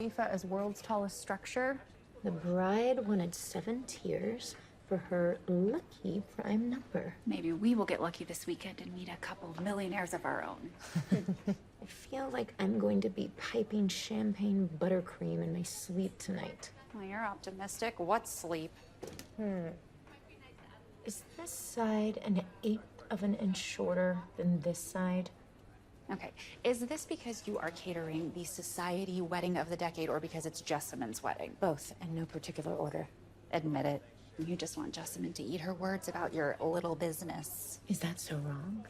Khalifa as world's tallest structure. The bride wanted 7 tiers for her lucky prime number. Maybe we will get lucky this weekend and meet a couple of millionaires of our own. I feel like I'm going to be piping champagne buttercream in my sleep tonight. Well, you're optimistic. What sleep? Is this side an 1/8 of an inch shorter than this side? Okay, is this because you are catering the society wedding of the decade or because it's Jessamyn's wedding? Both, in no particular order. Admit it. You just want Jessamyn to eat her words about your little business. Is that so wrong?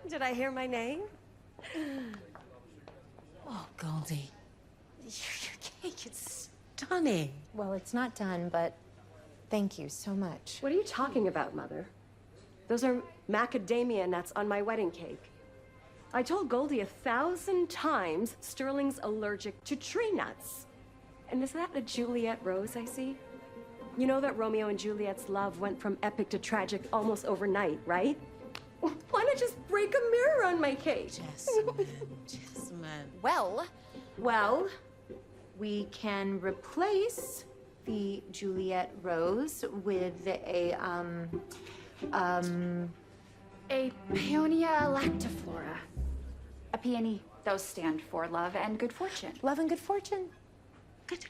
Did I hear my name? Oh, Goldie. Your cake is stunning. Well, it's not done, but thank you so much. What are you talking about, Mother? Those are macadamia nuts on my wedding cake. I told Goldie 1,000 times Sterling's allergic to tree nuts. And is that a Juliet rose I see? You know that Romeo and Juliet's love went from epic to tragic almost overnight, right? Why not just break a mirror on my cake? Jessamyn. Well, we can replace the Juliet rose with a Peonia lactiflora. A peony. Those stand for love and good fortune. Love and good fortune. Good.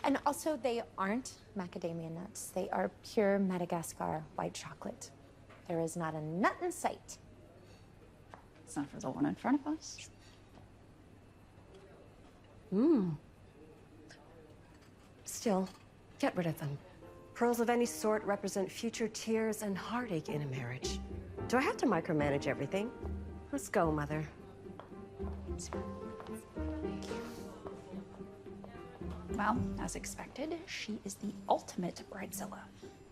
And also, they aren't macadamia nuts. They are pure Madagascar white chocolate. There is not a nut in sight. It's not for the one in front of us. Still, get rid of them. Pearls of any sort represent future tears and heartache in a marriage. Do I have to micromanage everything? Let's go, Mother. Well, as expected, she is the ultimate bridezilla.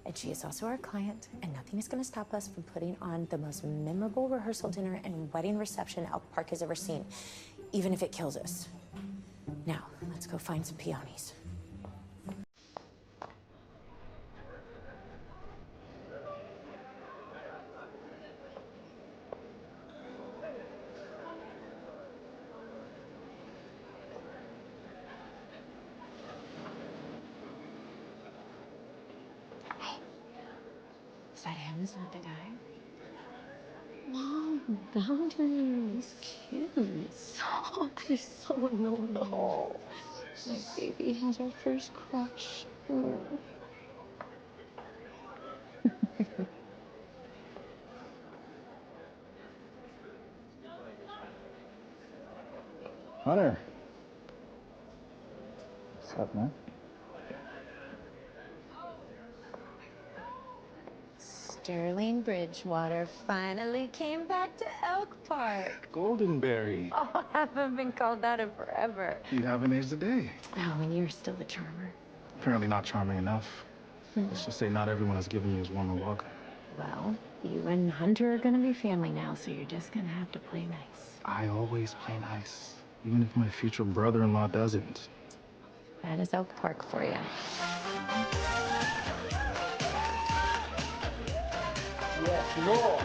And she is also our client, and nothing is going to stop us from putting on the most memorable rehearsal dinner and wedding reception Elk Park has ever seen, even if it kills us. Now, let's go find some peonies. Is that him? Is that the guy? Mom, boundaries, kids. Oh, they're so annoying. Oh, My baby has our first crush. Hunter. What's up, man? Sterling Bridgewater finally came back to Elk Park. Goldenberry. Oh, I haven't been called that in forever. You haven't aged a day. Oh, and you're still the charmer. Apparently not charming enough. Let's just say not everyone has given you his warmer welcome. Well, you and Hunter are gonna be family now, so you're just gonna have to play nice. I always play nice, even if my future brother-in-law doesn't. That is Elk Park for you. Yes, more.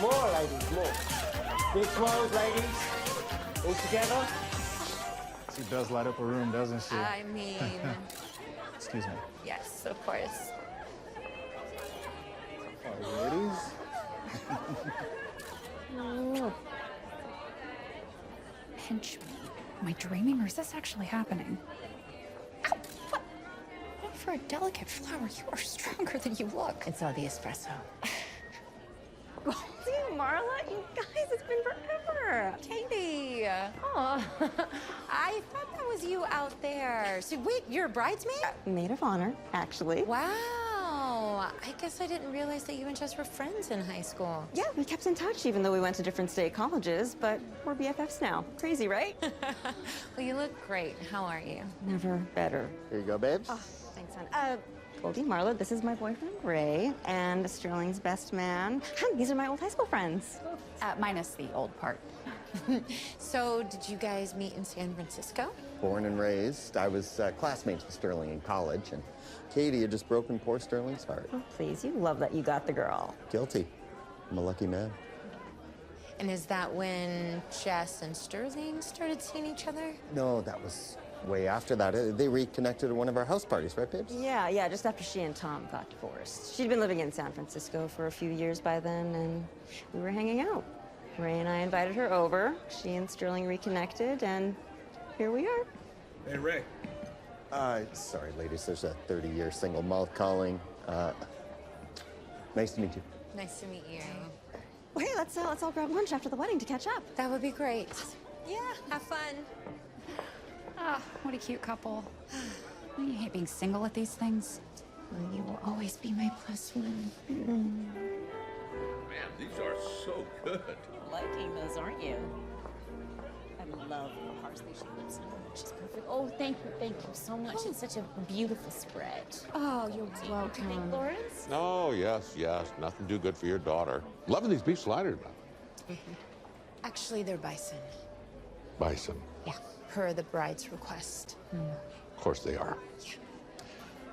More, ladies, more. Big smiles, ladies. All together. She does light up a room, doesn't she? I mean, Excuse me. yes, of course. Ladies? Pinch me. Am I dreaming or is this actually happening? Ow, what? Oh, for a delicate flower, you are stronger than you look. It's all the espresso. Goldie, Marla, you guys, it's been forever. Katie! Oh, I thought that was you out there. So wait, you're a bridesmaid? Maid of honor, actually. Wow. I guess I didn't realize that you and Jess were friends in high school. Yeah, we kept in touch even though we went to different state colleges, but we're BFFs now. Crazy, right? Well, you look great. How are you? Never better. Here you go, babes. Oh, thanks, hon. Goldie, Marla, this is my boyfriend, Ray, and Sterling's best man. Hi, these are my old high school friends. Minus the old part. So, did you guys meet in San Francisco? Born and raised. I was classmates with Sterling in college, and Katie had just broken poor Sterling's heart. Oh, please, you love that you got the girl. Guilty. I'm a lucky man. And is that when Jess and Sterling started seeing each other? No, that was way after that, they reconnected at one of our house parties, right, babes? Yeah, just after she and Tom got divorced. She'd been living in San Francisco for a few years by then, and we were hanging out. Ray and I invited her over. She and Sterling reconnected, and here we are. Hey, Ray. Sorry, ladies, there's a 30-year single mouth calling. Nice to meet you. Nice to meet you. Well, hey, let's all grab lunch after the wedding to catch up. That would be great. Yeah, have fun. Ah, what a cute couple. Don't you hate being single at these things? Well, you will always be my plus one. Man, these are so good. Liking those, aren't you? I love the parsley she lives in. She's perfect. Oh, thank you so much. It's such a beautiful spread. Oh, you're welcome. Lawrence? Oh, yes. Nothing too good for your daughter. Loving these beef sliders, though. Actually, they're bison. Bison. Yeah, per the bride's request. Of course they are. Yeah.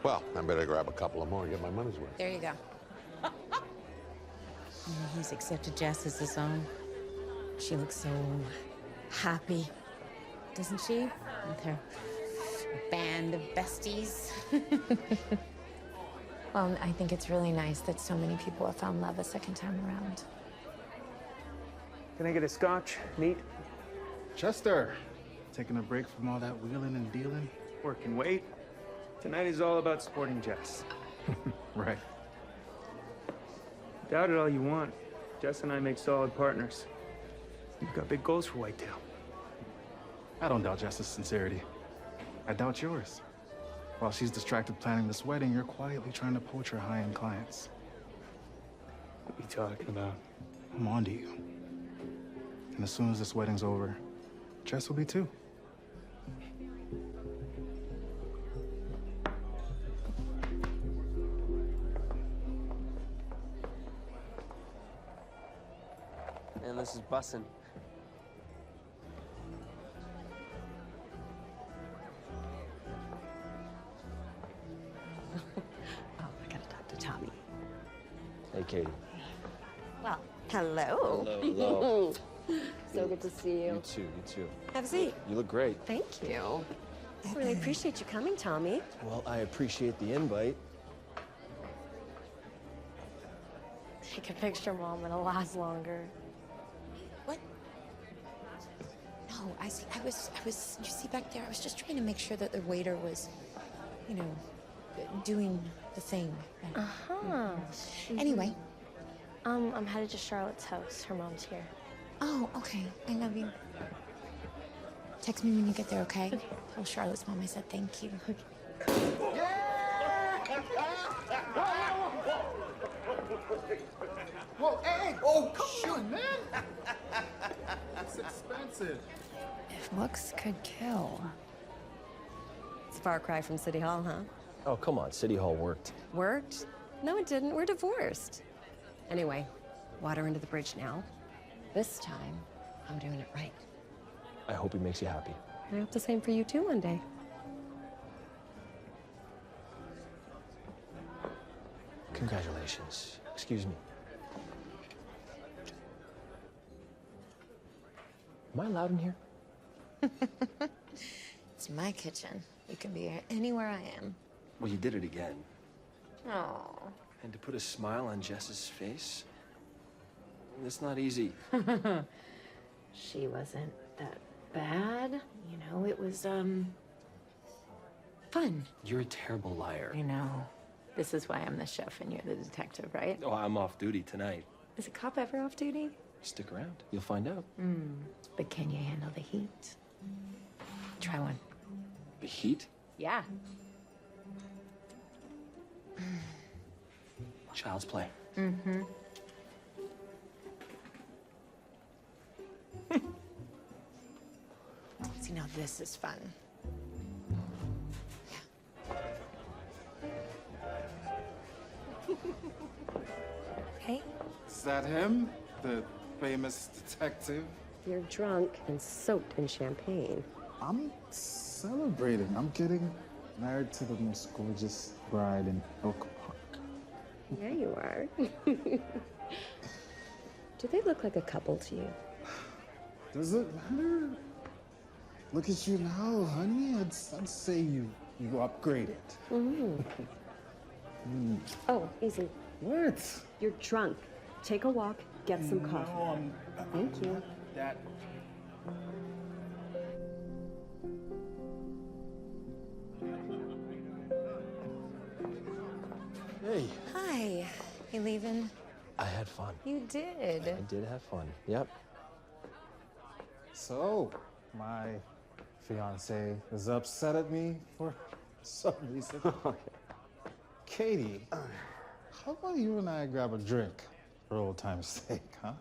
Well, I better grab a couple of more and get my money's worth. There you go. He's accepted Jess as his own. She looks so happy, doesn't she? With her band of besties. Well, I think it's really nice that so many people have found love a second time around. Can I get a scotch? Neat. Chester, taking a break from all that wheeling and dealing? Work can wait. Tonight is all about supporting Jess. Right. Doubt it all you want. Jess and I make solid partners. You've got big goals for Whitetail. I don't doubt Jess's sincerity. I doubt yours. While she's distracted planning this wedding, you're quietly trying to poach her high-end clients. What are you talking about? I'm on to you. And as soon as this wedding's over, Jess will be too. Man, this is bussin'. Oh, I gotta talk to Tommy. Hey, Katie. Well, hello. Hello. So good to see you. You too. Have a seat. You look great. Thank you. I really appreciate you coming, Tommy. Well, I appreciate the invite. Take a picture, Mom. It'll last longer. What? No, I see. I was, you see back there, I was just trying to make sure that the waiter was, you know, doing the thing. Anyway. I'm headed to Charlotte's house. Her mom's here. Oh, okay. I love you. Text me when you get there, okay? Tell Charlotte's mom I said thank you. Whoa, hey! Oh, shoot, man! It's expensive. If looks could kill. It's a far cry from City Hall, huh? Oh, come on. City Hall worked. Worked? No, it didn't. We're divorced. Anyway, water under the bridge now. This time, I'm doing it right. I hope he makes you happy. I hope the same for you too one day. Congratulations. Excuse me. Am I allowed in here? It's my kitchen. You can be here anywhere I am. Well, you did it again. Oh. And to put a smile on Jess's face? It's not easy. She wasn't that bad. You know, it was, fun. You're a terrible liar. I know. This is why I'm the chef and you're the detective, right? Oh, I'm off duty tonight. Is a cop ever off duty? Stick around. You'll find out. But can you handle the heat? Try one. The heat? Yeah. Child's play. See, now this is fun. Hey, Is that him? The famous detective? you're drunk and soaked in champagne. I'm celebrating. I'm getting married to the most gorgeous bride in Oak Park. Yeah, you are. Do they look like a couple to you? Does it matter? Look at you now, honey. I'd say you upgraded. Oh, easy. What? You're drunk. Take a walk, get some coffee. No, Thank you. That. Hey, Hi. You leaving? I had fun. You did. I did have fun. Yep. So, my fiance is upset at me for some reason. Katie, how about you and I grab a drink for old time's sake, huh?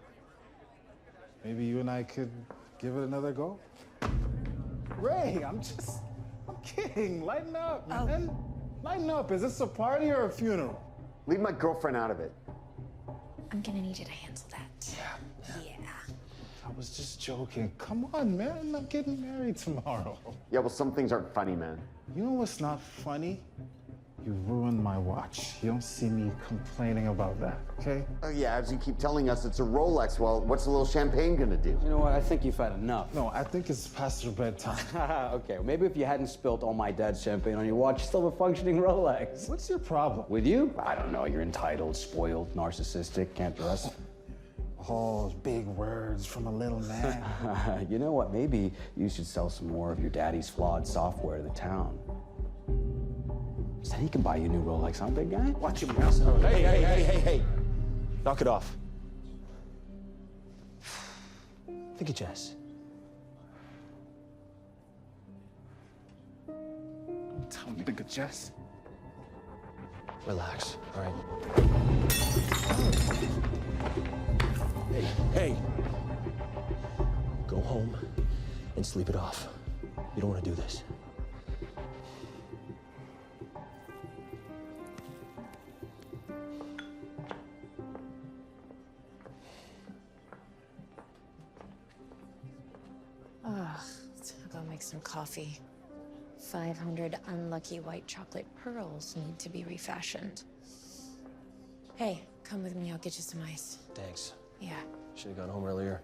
Maybe you and I could give it another go? Ray, I'm kidding. Lighten up, man. Lighten up. Is this a party or a funeral? Leave my girlfriend out of it. I'm gonna need you to handle that. Yeah. I was just joking. Come on, man. I'm getting married tomorrow. Yeah, well, some things aren't funny, man. You know what's not funny? You ruined my watch. You don't see me complaining about that, okay? Oh, yeah, as you keep telling us it's a Rolex, well, what's a little champagne gonna do? You know what? I think you've had enough. No, I think it's past your bedtime. Okay, well, maybe if you hadn't spilt all my dad's champagne on your watch, you still have a functioning Rolex. What's your problem? With you? I don't know. You're entitled, spoiled, narcissistic, can't trust. Oh, big words from a little man. You know what? Maybe you should sell some more of your daddy's flawed software to the town. So he can buy you a new Rolex, huh, big guy? Watch your mouth. Oh, hey. Knock it off. Think of Jess. Don't tell me to get Jess. Relax, all right? Hey. Go home and sleep it off. You don't want to do this. I'll go make some coffee. 500 unlucky white chocolate pearls need to be refashioned. Hey, come with me. I'll get you some ice. Thanks. Yeah. Should have gone home earlier.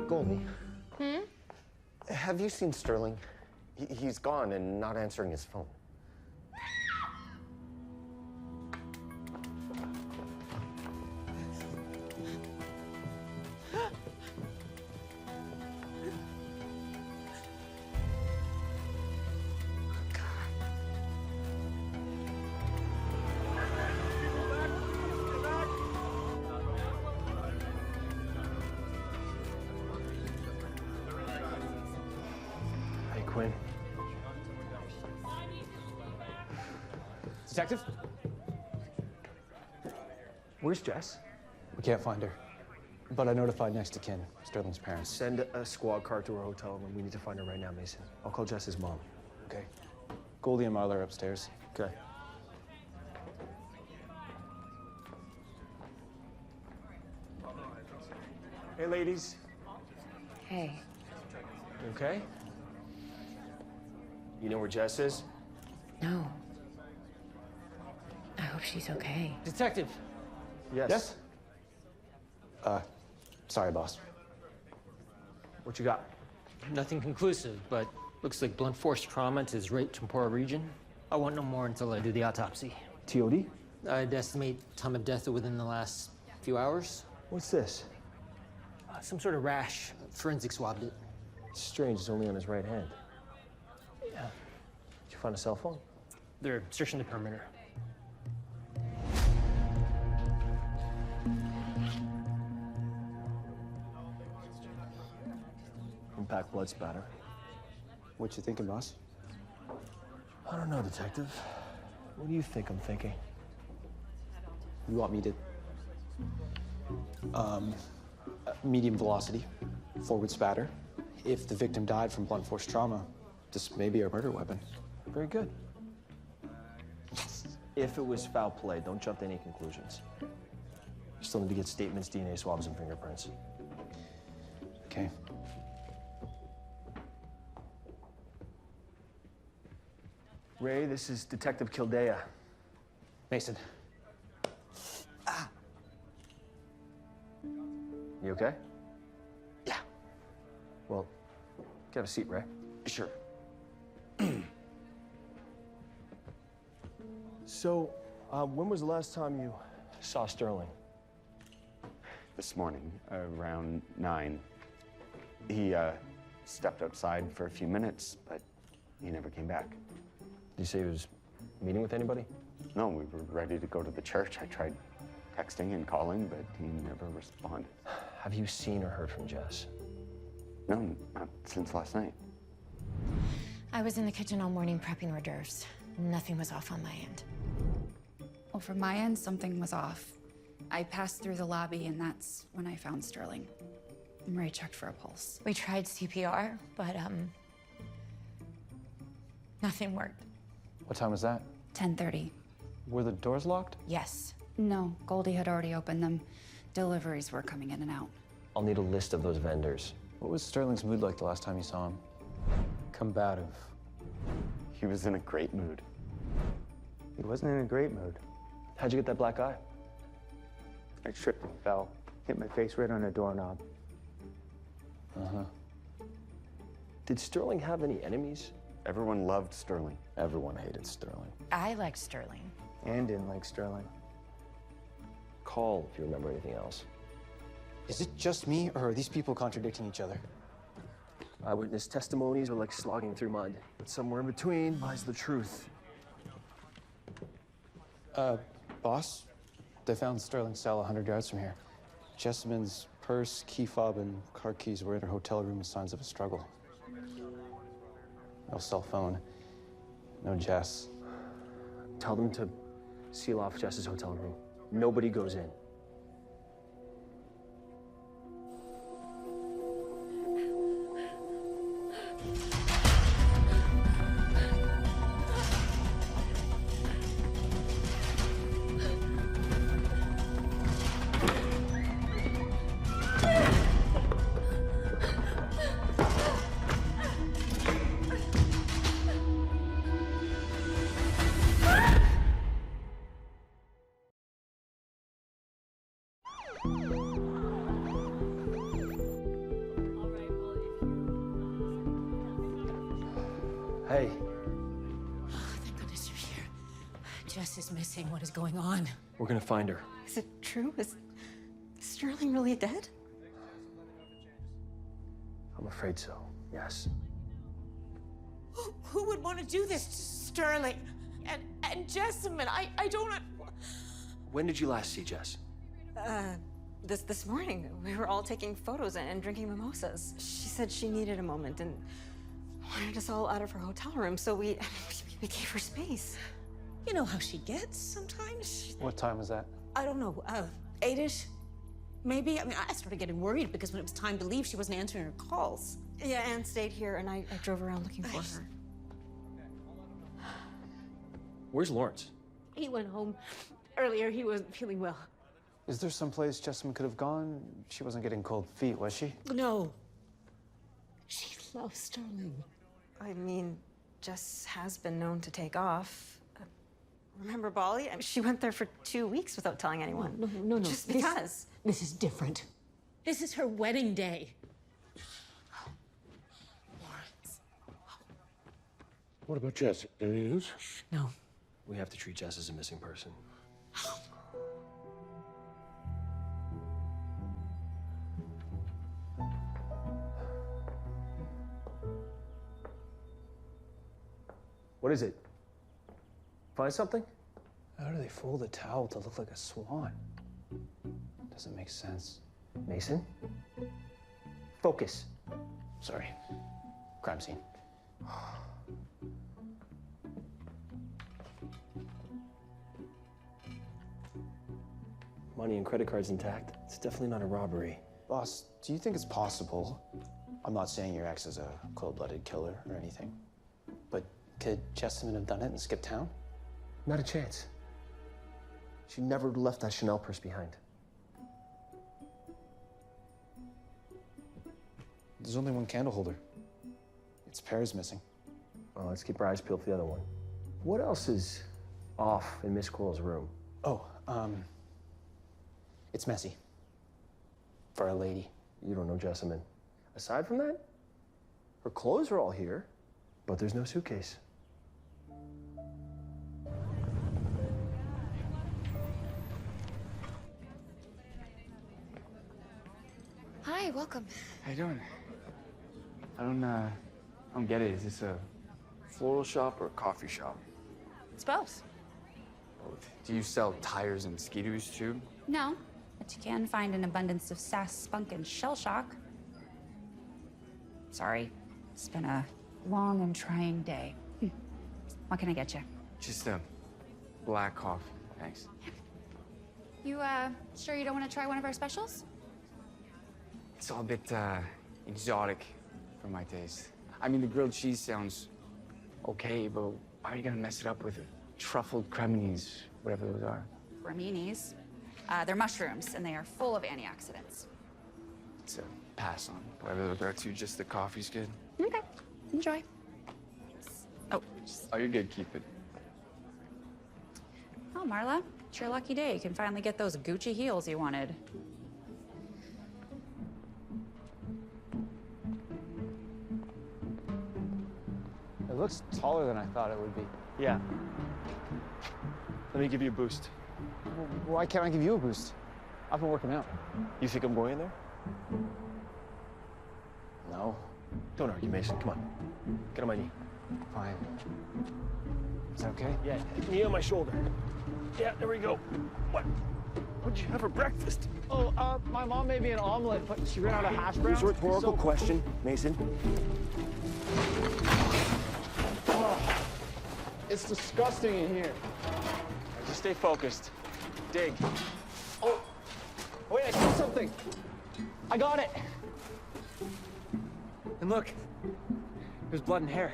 Goldie. Have you seen Sterling? He's gone and not answering his phone. Hey, Quinn. Detective? Where's Jess? We can't find her. But I notified next to kin, Sterling's parents. Send a squad car to her hotel room. We need to find her right now, Mason. I'll call Jess's mom. Okay? Goldie and Marla are upstairs. Okay. Hey, ladies. Hey. You okay? You know where Jess is? No. I hope she's okay. Detective. Yes. Sorry, boss. What you got? Nothing conclusive, but looks like blunt force trauma to his right temporal region. I won't know more until I do the autopsy. TOD? I'd estimate time of death within the last few hours. What's this? Some sort of rash. Forensic swabbed it. It's strange, it's only on his right hand. Yeah. Did you find a cell phone? They're searching the perimeter. Impact blood spatter. What you thinking, boss? I don't know, Detective. What do you think I'm thinking? You want me to... medium velocity, forward spatter. If the victim died from blunt force trauma, this may be a murder weapon. Very good. If it was foul play, don't jump to any conclusions. You still need to get statements, DNA swabs, and fingerprints. Okay. Ray, this is Detective Kildea. Mason. You okay? Yeah. Well, have a seat, Ray. Sure. So, when was the last time you saw Sterling? This morning, around 9. He stepped outside for a few minutes, but he never came back. Did you say he was meeting with anybody? No, we were ready to go to the church. I tried texting and calling, but he never responded. Have you seen or heard from Jess? No, not since last night. I was in the kitchen all morning prepping hors d'oeuvres. Nothing was off on my end. Well, from my end, something was off. I passed through the lobby, and that's when I found Sterling. Ray checked for a pulse. We tried CPR, but nothing worked. What time was that? 10:30. Were the doors locked? Yes. No, Goldie had already opened them. Deliveries were coming in and out. I'll need a list of those vendors. What was Sterling's mood like the last time you saw him? Combative. He was in a great mood. He wasn't in a great mood. How'd you get that black eye? I tripped and fell. Hit my face right on a doorknob. Uh-huh. Did Sterling have any enemies? Everyone loved Sterling. Everyone hated Sterling. I liked Sterling. And didn't like Sterling. Call if you remember anything else. Is it just me, or are these people contradicting each other? Eyewitness testimonies are like slogging through mud. But somewhere in between lies the truth. Boss? They found Sterling's cell 100 yards from here. Jessamyn's purse, key fob, and car keys were in her hotel room with signs of a struggle. No cell phone. No Jess. Tell them to seal off Jess's hotel room. Nobody goes in. Hey. Oh, thank goodness you're here. Jess is missing. What is going on? We're gonna find her. Is it true? Is Sterling really dead? I'm afraid so, yes. Who would want to do this to Sterling? And Jessamyn, I don't... When did you last see Jess? This morning. We were all taking photos and drinking mimosas. She said she needed a moment and wanted us all out of her hotel room, so we gave her space. You know how she gets sometimes. What time was that? I don't know, 8-ish, maybe? I mean, I started getting worried because when it was time to leave, she wasn't answering her calls. Yeah, Anne stayed here, and I drove around looking for her. Where's Lawrence? He went home earlier. He wasn't feeling well. Is there some place Jessamyn could have gone? She wasn't getting cold feet, was she? No. She loves Sterling. I mean, Jess has been known to take off. Remember Bali? I mean, she went there for 2 weeks without telling anyone. No. Just because. This is different. This is her wedding day. What about Jess? Any news? No. We have to treat Jess as a missing person. What is it? Find something? How do they fold a towel to look like a swan? Doesn't make sense. Mason? Focus. Sorry. Crime scene. Money and credit cards intact. It's definitely not a robbery. Boss, do you think it's possible? I'm not saying your ex is a cold-blooded killer or anything, but could Jessamyn have done it and skipped town? Not a chance. She never left that Chanel purse behind. There's only one candle holder. Its pair is missing. Well, let's keep our eyes peeled for the other one. What else is off in Miss Coral's room? Oh, it's messy. for a lady. You don't know Jessamine. Aside from that, her clothes are all here, but there's no suitcase. Hi, welcome. How you doing? I don't get it. Is this a floral shop or a coffee shop? It's both. Both. Do you sell tires and ski-doos too? No, but you can find an abundance of sass, spunk, and shell shock. Sorry, it's been a long and trying day. What can I get you? Just a black coffee, thanks. You, sure you don't want to try one of our specials? It's all a bit, exotic for my taste. I mean, the grilled cheese sounds okay, but why are you gonna mess it up with truffled creminis, whatever those are? Raminis. They're mushrooms, and they are full of antioxidants. It's a pass on whatever those are too, just the coffee's good. Okay, enjoy. Oh. Oh, you're good, keep it. Oh, Marla, it's your lucky day. You can finally get those Gucci heels you wanted. It looks taller than I thought it would be. Yeah. Let me give you a boost. Why can't I give you a boost? I've been working out. You think I'm going in there? No. Don't argue, Mason. Come on. Get on my knee. Fine. Is that okay? Yeah, knee on my shoulder. Yeah, there we go. What? What'd you have for breakfast? Oh, my mom made me an omelet, but she ran out of hash browns. Rhetorical question, Mason. Oh, it's disgusting in here. Just stay focused. Dig. Oh, wait, I saw something. I got it. And look, there's blood and hair.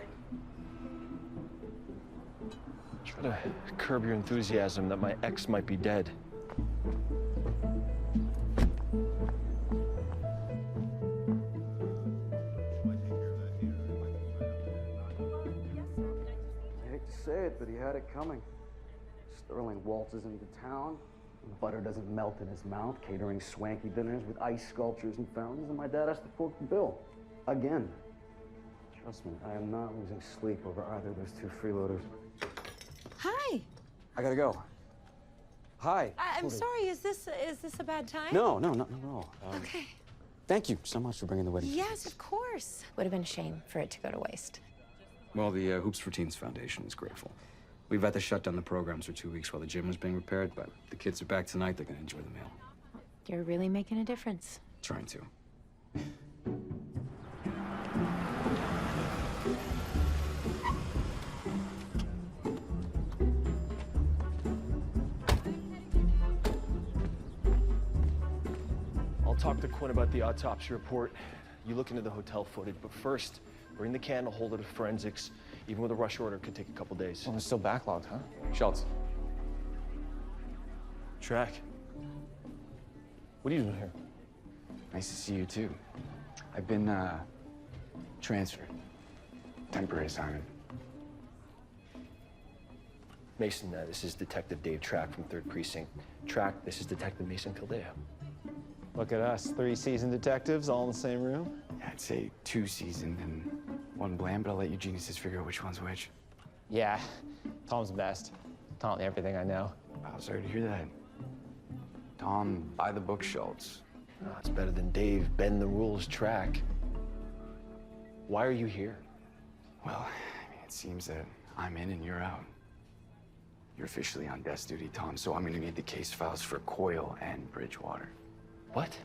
Try to curb your enthusiasm that my ex might be dead. I hate to say it, but he had it coming. Sterling waltzes into town, and the butter doesn't melt in his mouth, catering swanky dinners with ice sculptures and fountains, and my dad has to foot the bill. Again. Trust me, I am not losing sleep over either of those two freeloaders. Hi. I gotta go. Hi. I'm sorry, is this a bad time? No, not at all. Okay. Thank you so much for bringing the wedding. Yes, of course. Would have been a shame for it to go to waste. Well, the Hoops for Teens Foundation is grateful. We've had to shut down the programs for 2 weeks while the gym was being repaired, but the kids are back tonight. They're gonna enjoy the meal. You're really making a difference. Trying to. I'll talk to Quinn about the autopsy report. You look into the hotel footage, but first, bring the candle holder to forensics. Even with a rush order, it could take a couple days. Well, we're still backlogged, huh? Schultz. Track. What are you doing here? Nice to see you too. I've been, transferred. Temporary assignment. Mason, this is Detective Dave Track from 3rd Precinct. Track, this is Detective Mason Kildea. Look at us, 3 seasoned detectives all in the same room. Yeah, I'd say 2 seasoned and 1 bland, but I'll let you geniuses figure out which one's which. Yeah, Tom's best. Taught me everything I know. Wow, sorry to hear that. Tom, by the book, Schultz. Oh, it's better than Dave, bend the rules Track. Why are you here? Well, I mean, it seems that I'm in and you're out. You're officially on desk duty, Tom, so I'm gonna need the case files for Coyle and Bridgewater. What?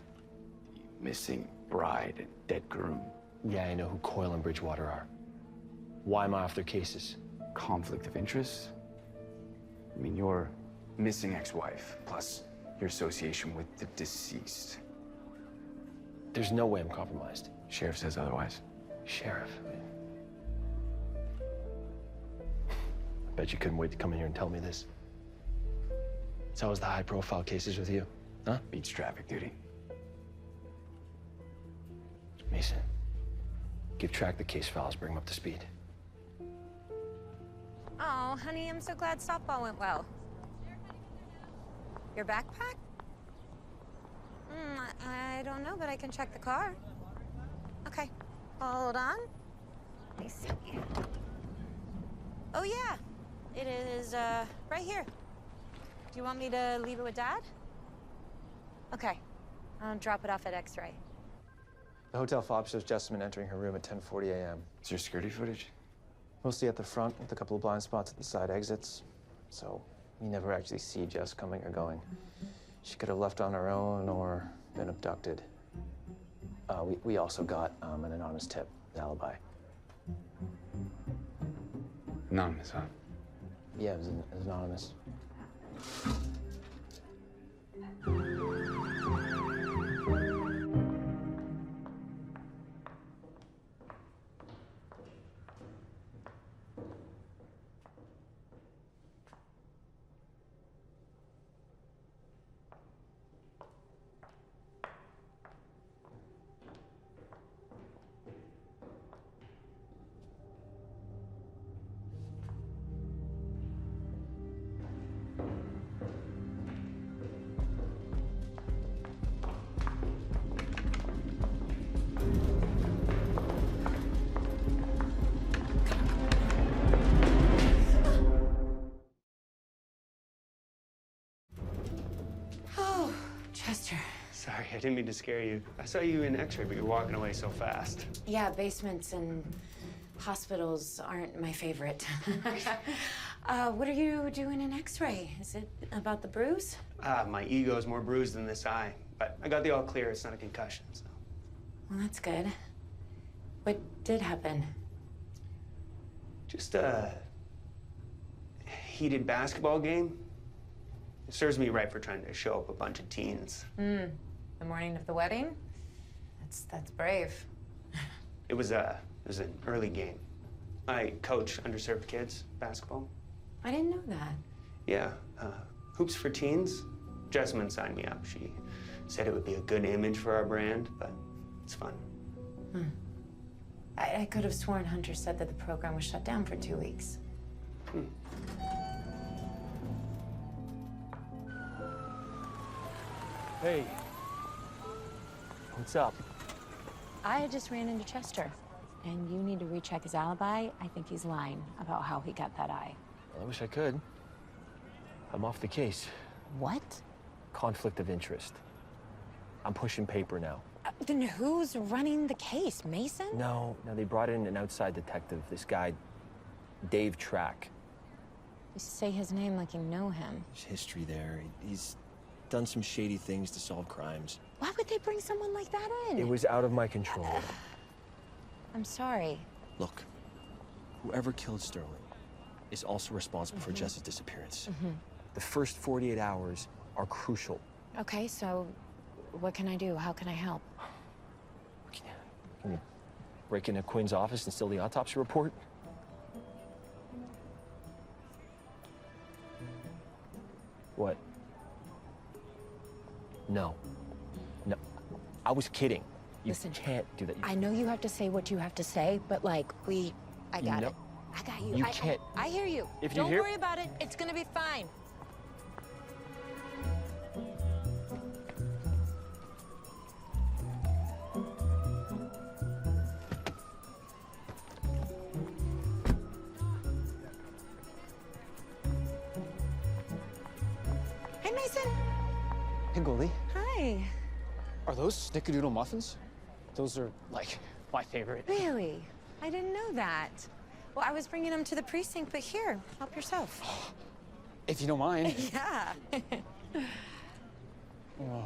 The missing bride and dead groom. Yeah, I know who Coyle and Bridgewater are. Why am I off their cases? Conflict of interest? I mean, your missing ex-wife, plus your association with the deceased. There's no way I'm compromised. Sheriff says otherwise. Sheriff? I bet you couldn't wait to come in here and tell me this. So how was the high-profile cases with you? Huh? Beats traffic duty. Mason, give Track the case files, bring him up to speed. Oh, honey, I'm so glad softball went well. Your backpack? I don't know. know, but I can check the car. Okay, hold on. Let me see. Oh, yeah. It is, right here. Do you want me to leave it with Dad? Okay. I'll drop it off at X-ray. The hotel fob shows Jessamine entering her room at 10:40 a.m. Is there security footage? Mostly at the front with a couple of blind spots at the side exits. So you never actually see Jess coming or going. She could have left on her own or been abducted. We also got an anonymous tip, the alibi. Anonymous, huh? Yeah, it was anonymous. Oh, Chester. Sorry, I didn't mean to scare you. I saw you in X-ray, but you're walking away so fast. Yeah, basements and hospitals aren't my favorite. What are you doing in X-ray? Is it about the bruise? My ego's more bruised than this eye, but I got the all clear. It's not a concussion, so. Well, that's good. What did happen? Just a heated basketball game. It serves me right for trying to show up a bunch of teens. The morning of the wedding? That's brave. It was an early game. I coach underserved kids basketball. I didn't know that. Yeah, hoops for teens. Jessamine signed me up. She said it would be a good image for our brand, but it's fun. I could have sworn Hunter said that the program was shut down for 2 weeks. Hey. What's up? I just ran into Chester, and you need to recheck his alibi. I think he's lying about how he got that eye. Well, I wish I could. I'm off the case. What? Conflict of interest. I'm pushing paper now. Then who's running the case, Mason? No, they brought in an outside detective, this guy, Dave Track. You say his name like you know him. There's history there. He's done some shady things to solve crimes. Why would they bring someone like that in? It was out of my control. I'm sorry. Look, whoever killed Sterling is also responsible for Jess's disappearance. The first 48 hours are crucial. Okay, so what can I do? How can I help? Can you break into Quinn's office and steal the autopsy report? What? No. I was kidding. You Listen, can't do that. I know you have to say what you have to say, but I got it. I got you. You can't. I hear you. If you Don't hear- worry about it. It's gonna be fine. Hey, Mason. Hey, Goldie. Hi. Are those snickerdoodle muffins? Those are, like, my favorite. Really? I didn't know that. Well, I was bringing them to the precinct, but here, help yourself. If you don't mind. Yeah. Oh.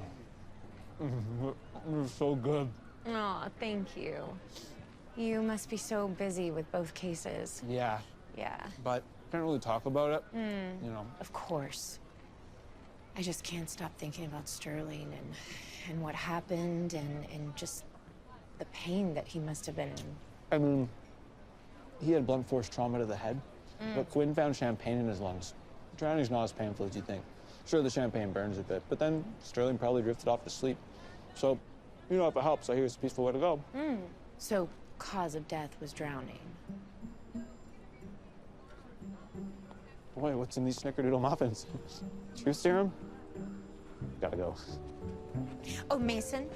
They're so good. Oh, thank you. You must be so busy with both cases. Yeah, Yeah. but can't really talk about it. You know. Of course. I just can't stop thinking about Sterling and what happened and just the pain that he must have been in. I mean, he had blunt force trauma to the head, but Quinn found champagne in his lungs. Drowning's not as painful as you think. Sure, the champagne burns a bit, but then Sterling probably drifted off to sleep. So, you know, if it helps, I hear it's a peaceful way to go. So, cause of death was drowning. Boy, what's in these snickerdoodle muffins? Truth serum? Gotta go. Oh, Mason,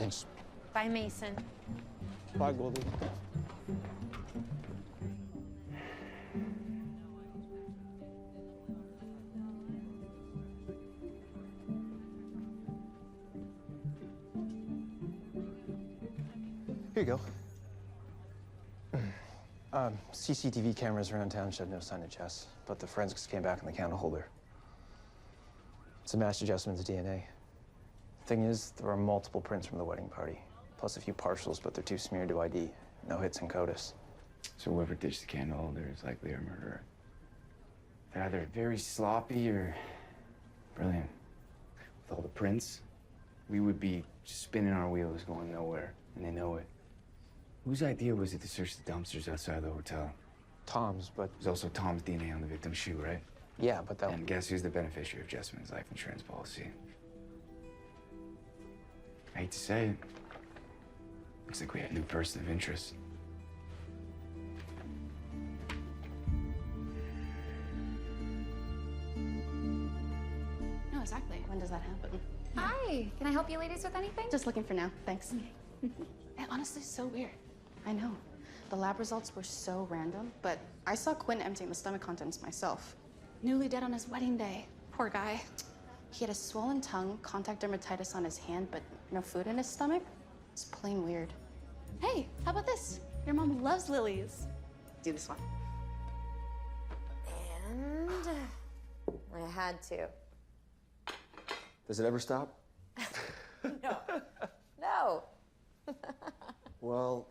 Thanks. Bye, Mason. Bye, Goldie. Here you go. CCTV cameras around town showed no sign of Jess, but the forensics came back on the candle holder. It's a match to Jessamyn's DNA. Thing is, there are multiple prints from the wedding party, plus a few partials, but they're too smeared to ID. No hits in CODIS. So whoever ditched the candle holder is likely a murderer. They're either very sloppy or brilliant. With all the prints, we would be spinning our wheels going nowhere, and they know it. Whose idea was it to search the dumpsters outside the hotel? Tom's, but... There's also Tom's DNA on the victim's shoe, right? Yeah, but that... And guess who's the beneficiary of Jessamyn's life insurance policy? I hate to say it. Looks like we have a new person of interest. No, exactly. When does that happen? Hi, can I help you ladies with anything? Just looking for now, thanks. It honestly is so weird. I know. The lab results were so random, but I saw Quinn emptying the stomach contents myself. Newly dead on his wedding day. Poor guy. He had a swollen tongue, contact dermatitis on his hand, but no food in his stomach. It's plain weird. Hey, how about this? Your mom loves lilies. Do this one. And I had to. Does it ever stop? No. No. Well,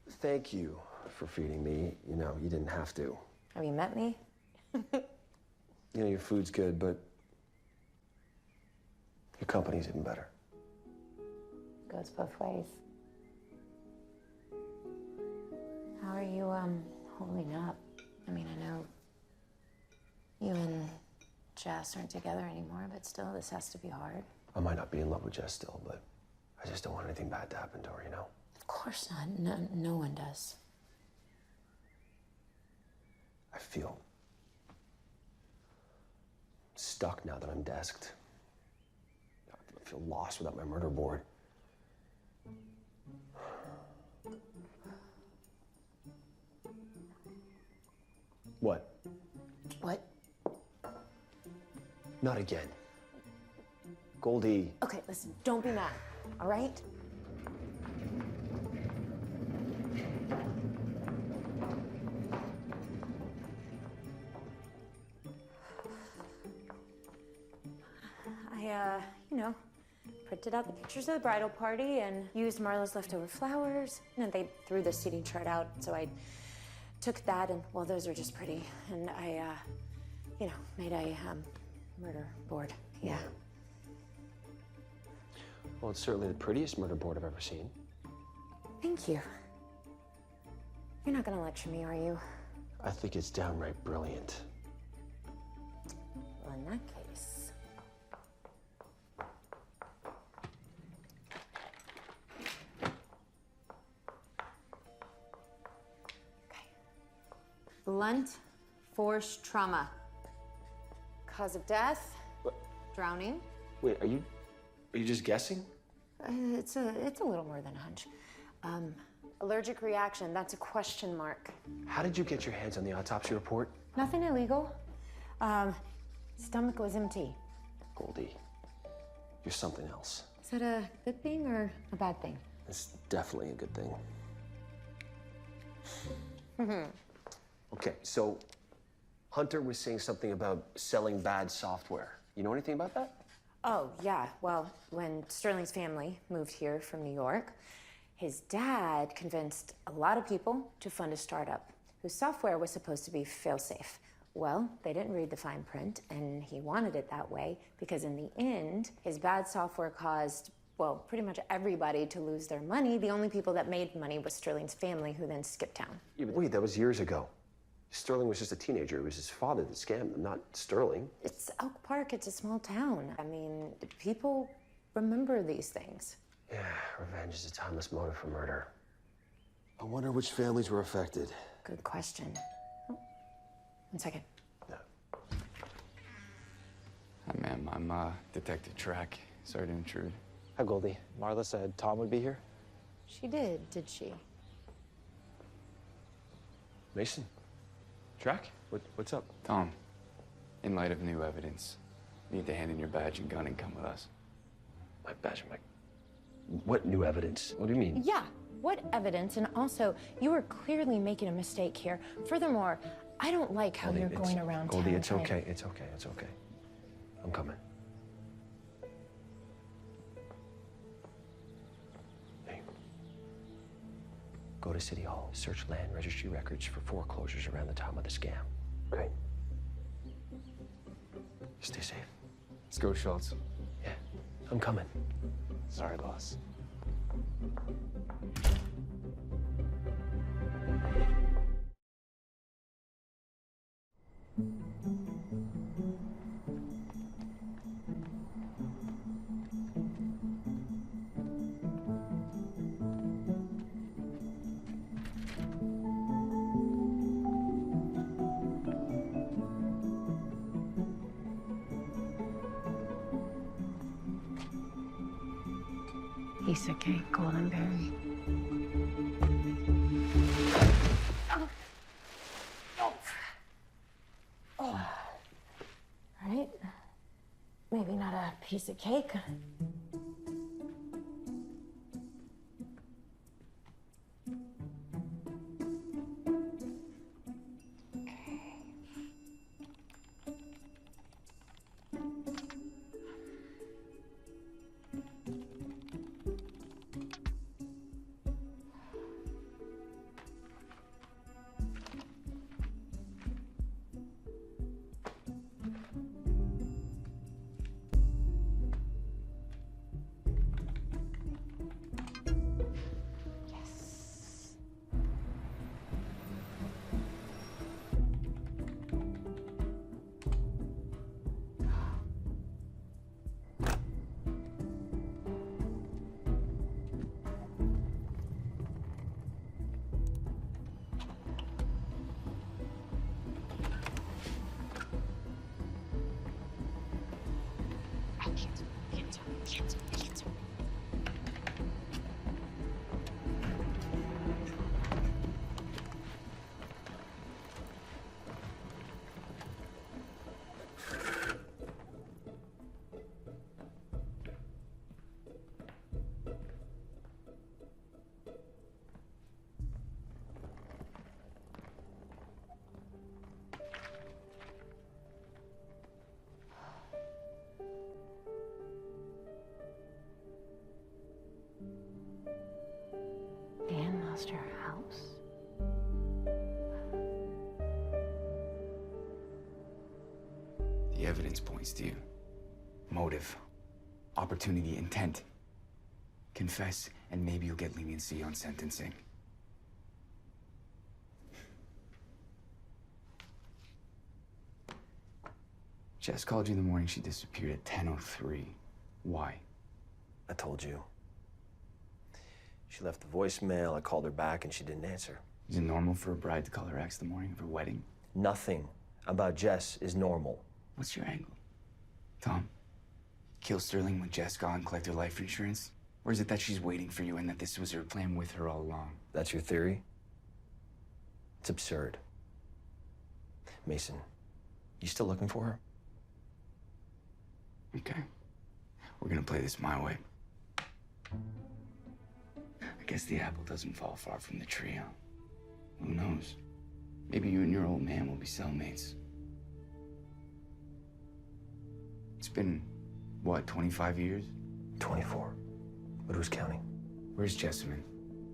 thank you for feeding me. You know, you didn't have to. Have you met me? You know, your food's good, but your company's even better. Goes both ways. How are you, holding up? I mean, I know you and Jess aren't together anymore, but still, this has to be hard. I might not be in love with Jess still, but I just don't want anything bad to happen to her, you know? Of course not. No one does. I feel stuck now that I'm desked. I feel lost without my murder board. What? What? Not again. Goldie. Okay, listen, don't be mad, all right? You know, printed out the pictures of the bridal party and used Marla's leftover flowers. And they threw the seating chart out, so I took that and, well, those are just pretty. And I, you know, made a murder board. Yeah. Well, it's certainly the prettiest murder board I've ever seen. Thank you. You're not gonna lecture me, are you? I think it's downright brilliant. Well, in that case. Blunt force trauma. Cause of death? What? Drowning. Wait, are you just guessing? It's a little more than a hunch. Allergic reaction, that's a question mark. How did you get your hands on the autopsy report? Nothing illegal. Stomach was empty. Goldie, you're something else. Is that a good thing or a bad thing? It's definitely a good thing. Okay, so Hunter was saying something about selling bad software. You know anything about that? Oh, yeah. Well, when Sterling's family moved here from New York, his dad convinced a lot of people to fund a startup whose software was supposed to be fail-safe. Well, they didn't read the fine print, and he wanted it that way because in the end, his bad software caused, well, pretty much everybody to lose their money. The only people that made money was Sterling's family, who then skipped town. Yeah, but wait, that was years ago. Sterling was just a teenager. It was his father that scammed him, not Sterling. It's Oak Park. It's a small town. I mean, people remember these things. Yeah, revenge is a timeless motive for murder. I wonder which families were affected. Good question. Oh, 1 second. Yeah. Hi, ma'am. I'm Detective Track. Sorry to intrude. Hi, Goldie. Marla said Tom would be here. She did she? Mason, Jack, what's up? Tom, in light of new evidence, you need to hand in your badge and gun and come with us. My badge, what new evidence? What do you mean? Yeah, what evidence? And also, you are clearly making a mistake here. Furthermore, I don't like how you're going around Goldie, town it's trying- okay, it's okay, it's okay. I'm coming. Hey. Go to City Hall, search land registry records for foreclosures around the time of the scam. Okay? Stay safe. Let's go, Schultz. Yeah, I'm coming. Sorry, boss. Piece of cake, Goldenberry. All right. Maybe not a piece of cake. Dan lost her house? The evidence points to you. Motive, opportunity, intent. Confess, and maybe you'll get leniency on sentencing. Jess called you in the morning. She disappeared at 10:03. Why? I told you. She left the voicemail, I called her back, and she didn't answer. Is it normal for a bride to call her ex the morning of her wedding? Nothing about Jess is normal. What's your angle? Tom, kill Sterling when Jess gone, collect her life insurance? Or is it that she's waiting for you and that this was her plan with her all along? That's your theory? It's absurd. Mason, you still looking for her? Okay. We're gonna play this my way. I guess the apple doesn't fall far from the tree, huh? Who knows? Maybe you and your old man will be cellmates. It's been, what, 25 years? 24. But who's counting? Where's Jessamine?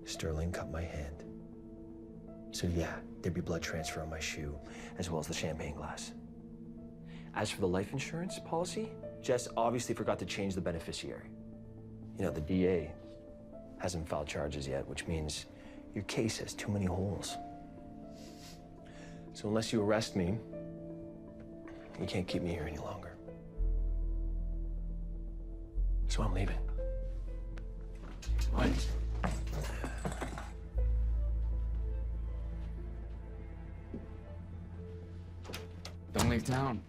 Sterling cut my hand. So yeah, there'd be blood transfer on my shoe, as well as the champagne glass. As for the life insurance policy, Jess obviously forgot to change the beneficiary. You know, the DA hasn't filed charges yet, which means your case has too many holes. So unless you arrest me, you can't keep me here any longer. So I'm leaving. What? Don't leave town.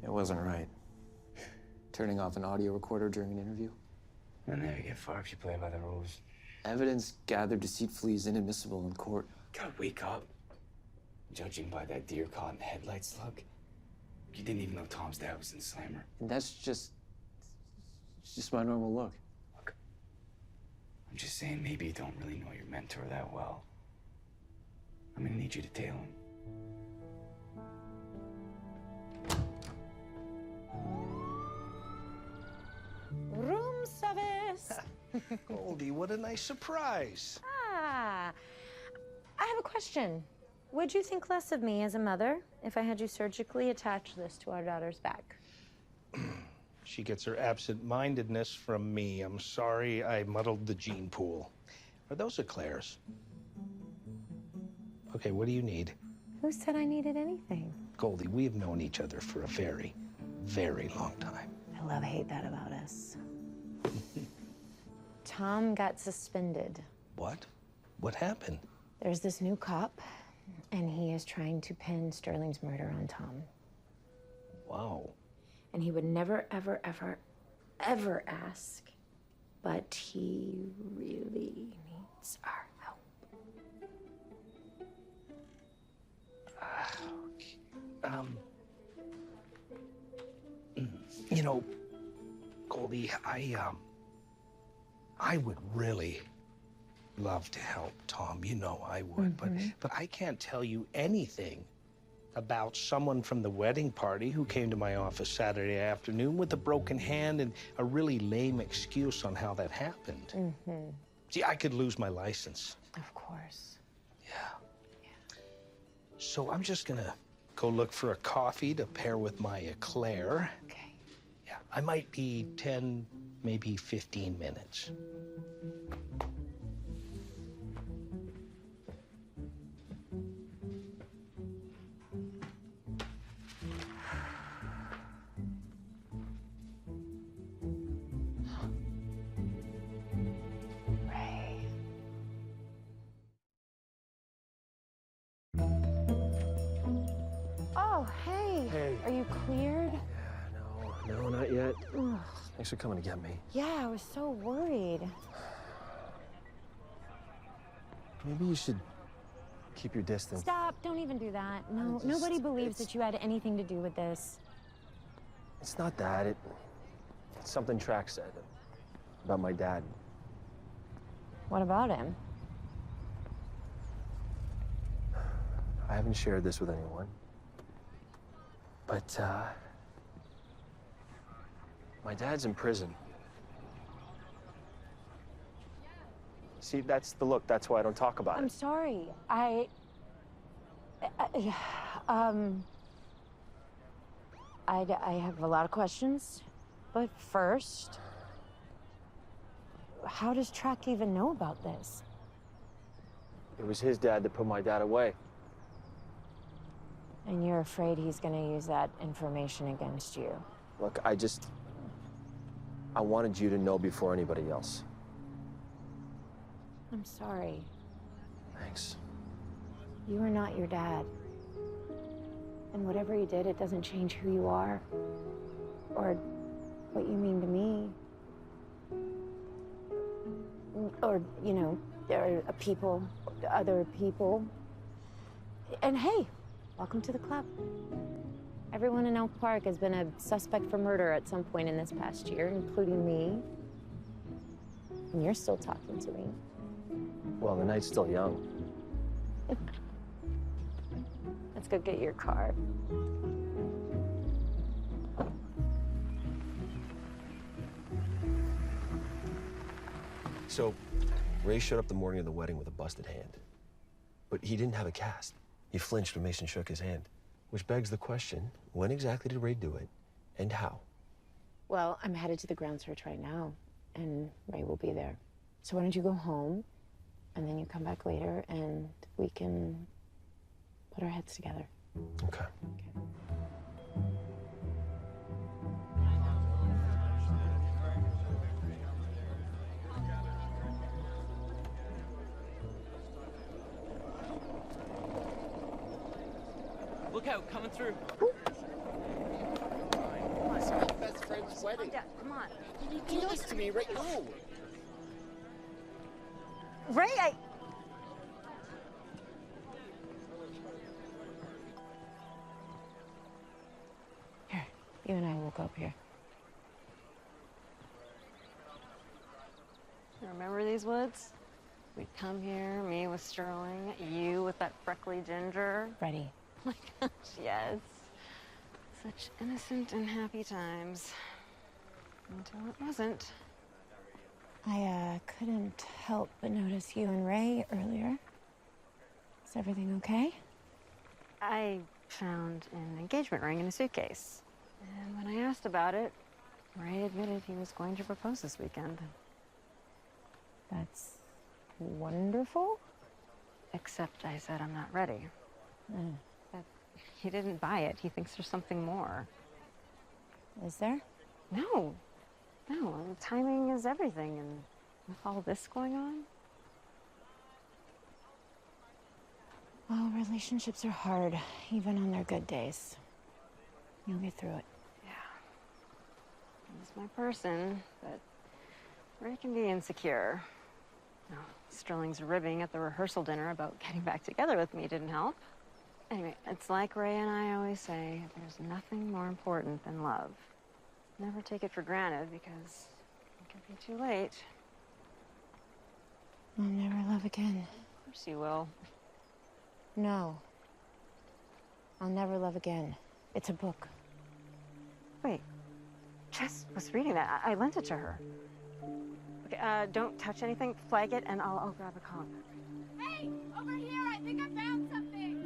It wasn't right. Turning off an audio recorder during an interview. You'll never get far if you play by the rules. Evidence gathered deceitfully is inadmissible in court. Gotta wake up. Judging by that deer caught in the headlights look, you didn't even know Tom's dad was in Slammer. And that's just my normal look. I'm just saying, maybe you don't really know your mentor that well. I'm gonna need you to tail him. Room service. Goldie, what a nice surprise. Ah, I have a question. Would you think less of me as a mother if I had you surgically attach this to our daughter's back? She gets her absent-mindedness from me. I'm sorry I muddled the gene pool. Are those eclairs? Okay, what do you need? Who said I needed anything? Goldie, we have known each other for a very, very long time. I hate that about us. Tom got suspended. What? What happened? There's this new cop, and he is trying to pin Sterling's murder on Tom. Wow. And he would never, ever, ever, ever ask, but he really needs our help. You know, Goldie, I would really love to help Tom. You know I would, but I can't tell you anything about someone from the wedding party who came to my office Saturday afternoon with a broken hand and a really lame excuse on how that happened. See, I could lose my license. Of course. So I'm just gonna go look for a coffee to pair with my eclair. Okay. Yeah, I might be 10, maybe 15 minutes. Oh, hey. Hey. Are you cleared? No, not yet. Thanks for coming to get me. Yeah, I was so worried. Maybe you should keep your distance. Stop, don't even do that. No, nobody believes that you had anything to do with this. It's not that. It's something Track said about my dad. What about him? I haven't shared this with anyone. But, my dad's in prison. See, that's the look. That's why I don't talk about I'm it. sorry. I have a lot of questions, but first, how does Track even know about this? It was his dad that put my dad away. And you're afraid he's gonna use that information against you? Look, I wanted you to know before anybody else. I'm sorry. Thanks. You are not your dad. And whatever he did, it doesn't change who you are or what you mean to me. Or, you know, there are people, other people. And hey, welcome to the club. Everyone in Elk Park has been a suspect for murder at some point in this past year, including me. And you're still talking to me. Well, the night's still young. Let's go get your car. So, Ray showed up the morning of the wedding with a busted hand. But he didn't have a cast. He flinched when Mason shook his hand. Which begs the question, when exactly did Ray do it, and how? Well, I'm headed to the ground search right now, and Ray will be there. So why don't you go home, and then you come back later, and we can put our heads together. Okay. Look out, coming through. Calm down. Come on. Do this to me, right? No. Ray, Here, you and I will go up here. Remember these woods? We'd come here, me with Sterling, you with that freckly ginger. Ready. Oh my gosh, yes. Such innocent and happy times. Until it wasn't. I couldn't help but notice you and Ray earlier. Is everything okay? I found an engagement ring in a suitcase. And when I asked about it, Ray admitted he was going to propose this weekend. That's wonderful. Except I said I'm not ready. Mm. But he didn't buy it. He thinks there's something more. Is there? No. No, timing is everything, and with all this going on. Well, relationships are hard, even on their good days. You'll get through it. Yeah. He's my person, but Ray can be insecure. No, Sterling's ribbing at the rehearsal dinner about getting back together with me didn't help. Anyway, it's like Ray and I always say, there's nothing more important than love. Never take it for granted because it can be too late. I'll never love again. Of course you will. No. I'll never love again. It's a book. Wait, Jess was reading that. I lent it to her. Okay, don't touch anything, flag it, and I'll grab a comp. Hey, over here, I think I found something.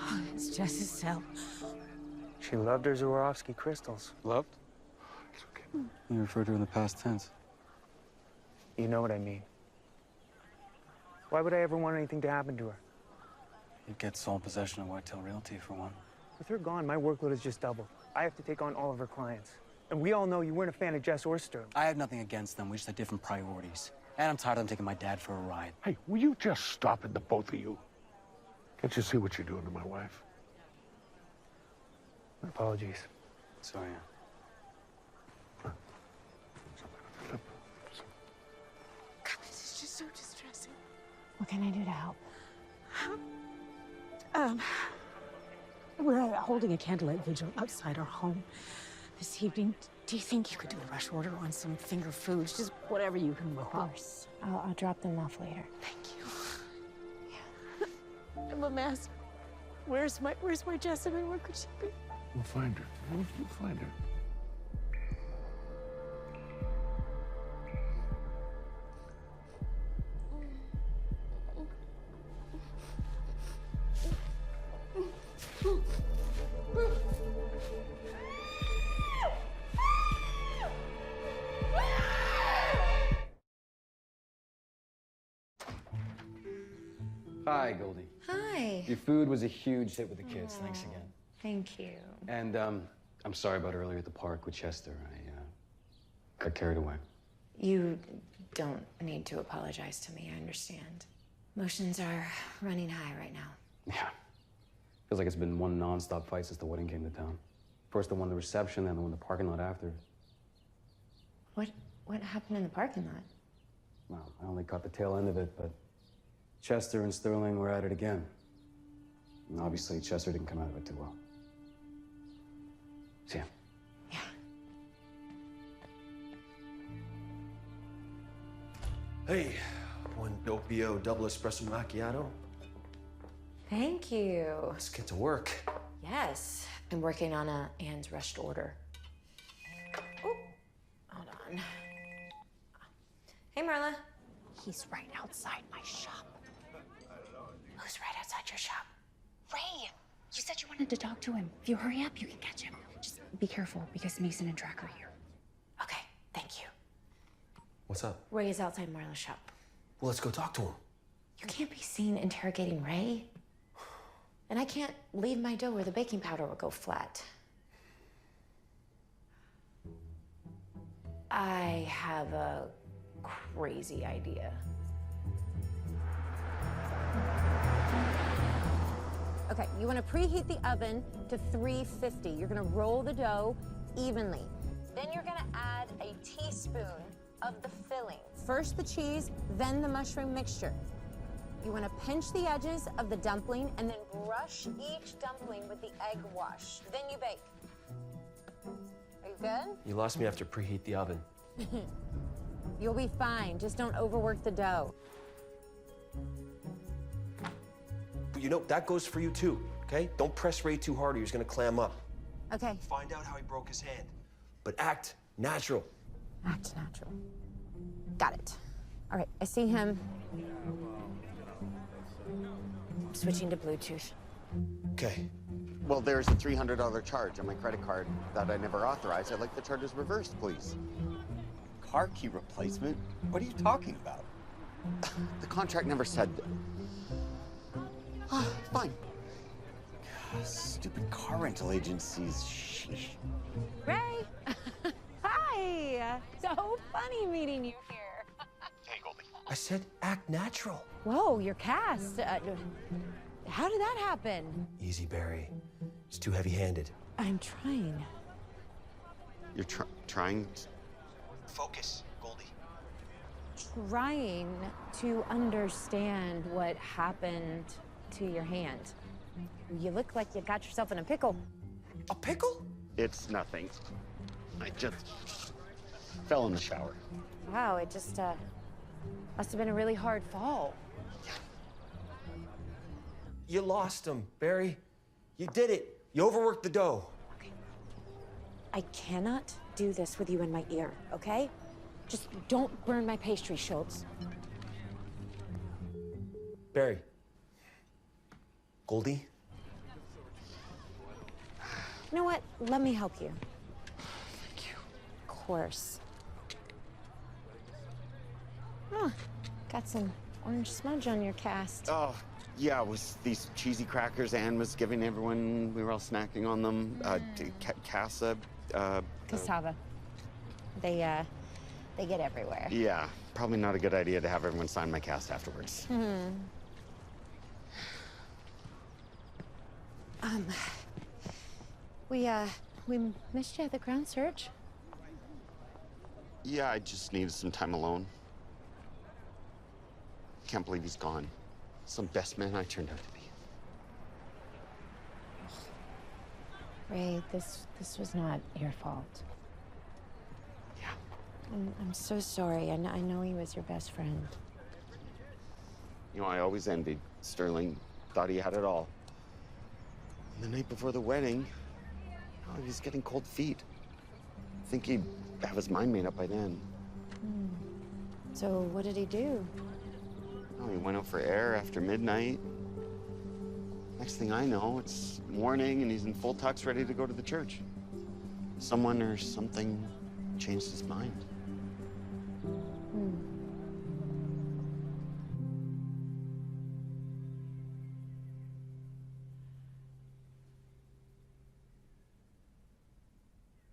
Oh, it's Jess's cell. She loved her Swarovski crystals. Loved? It's okay. You refer to her in the past tense. You know what I mean. Why would I ever want anything to happen to her? You'd get sole possession of Whitetail Realty, for one. With her gone, my workload has just doubled. I have to take on all of her clients. And we all know you weren't a fan of Jess or Sterling. I have nothing against them. We just had different priorities. And I'm tired of them taking my dad for a ride. Hey, will you just stop it, the both of you? Can't you see what you're doing to my wife? My apologies. Sorry. God, this is just so distressing. What can I do to help? We're holding a candlelight vigil outside our home this evening. Do you think you could do a rush order on some finger foods? Just whatever you can whip up. Of course. I'll drop them off later. Thank you. Yeah. I'm a mess. Where's my Jessamine? Where could she be? We'll find her. We'll find her. Hi, Goldie. Hi. Your food was a huge hit with the kids. Thanks again. Thank you. And I'm sorry about earlier at the park with Chester. I got carried away. You don't need to apologize to me. I understand. Emotions are running high right now. Yeah. Feels like it's been one nonstop fight since the wedding came to town. First the one in the reception, then the one in the parking lot after. What happened in the parking lot? Well, I only caught the tail end of it, but Chester and Sterling were at it again. And obviously, Chester didn't come out of it too well. See ya. Yeah. Hey, one doppio double espresso macchiato. Thank you. Let's get to work. Yes. I'm working on Anne's rushed order. Oh, hold on. Hey, Marla. He's right outside my shop. Who's right outside your shop? Ray, you said you wanted to talk to him. If you hurry up, you can catch him. Just be careful because Mason and Drac are here. Okay, thank you. What's up? Ray is outside Marla's shop. Well, let's go talk to him. You can't be seen interrogating Ray. And I can't leave my dough where the baking powder will go flat. I have a crazy idea. Okay, you want to preheat the oven to 350. You're going to roll the dough evenly. Then you're going to add a teaspoon of the filling. First the cheese, then the mushroom mixture. You want to pinch the edges of the dumpling and then brush each dumpling with the egg wash. Then you bake. Are you good? You lost me after preheat the oven. You'll be fine. Just don't overwork the dough. But you know, that goes for you too, okay? Don't press Ray too hard or he's gonna clam up. Okay. Find out how he broke his hand, but act natural. Act natural. Got it. All right, I see him. I'm switching to Bluetooth. Okay. Well, there's a $300 charge on my credit card that I never authorized. I'd like the charges reversed, please. Car key replacement? What are you talking about? The contract never said that. Fine. Stupid car rental agencies. Sheesh. Ray! Hi! So funny meeting you here. Hey, Goldie. I said act natural. Whoa, you're cast. How did that happen? Easy, Barry. It's too heavy-handed. I'm trying. You're trying to... Focus, Goldie. Trying to understand what happened to your hand. You look like you got yourself in a pickle. A pickle? It's nothing. I just fell in the shower. Wow, it just must have been a really hard fall. You lost him, Barry. You did it. You overworked the dough. Okay. I cannot do this with you in my ear, okay? Just don't burn my pastry, Schultz. Barry. Goldie? You know what? Let me help you. Thank you. Of course. Oh, got some orange smudge on your cast. Oh, yeah, it was these cheesy crackers Anne was giving everyone. We were all snacking on them. Cassava. They get everywhere. Yeah, probably not a good idea to have everyone sign my cast afterwards. We missed you at the ground search. Yeah, I just needed some time alone. Can't believe he's gone. Some best man I turned out to be. Ray, this was not your fault. Yeah. I'm so sorry. I know he was your best friend. You know, I always envied Sterling. Thought he had it all. And the night before the wedding, he was getting cold feet. I think he'd have his mind made up by then. So what did he do? Oh, he went out for air after midnight. Next thing I know, it's morning and he's in full tux ready to go to the church. Someone or something changed his mind.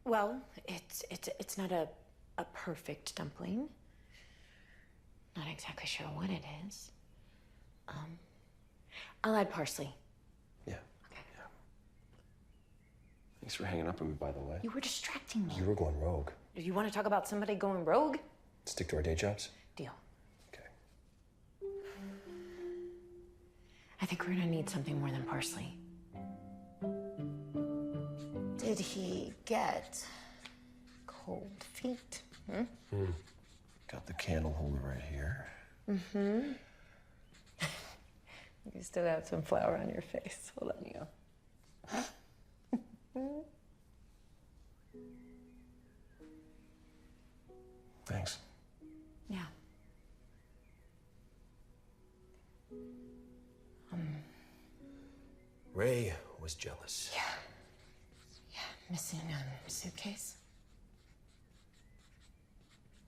Well, it's not a perfect dumpling. Not exactly sure what it is. I'll add parsley. Yeah. Okay. Yeah. Thanks for hanging up on me, by the way. You were distracting me. You were going rogue. Do you want to talk about somebody going rogue? Stick to our day jobs? Deal. Okay. I think we're gonna need something more than parsley. Did he get cold feet? Got the candle holder right here. You still have some flour on your face. Hold on, you. Thanks. Yeah. Ray was jealous. Yeah, missing a suitcase.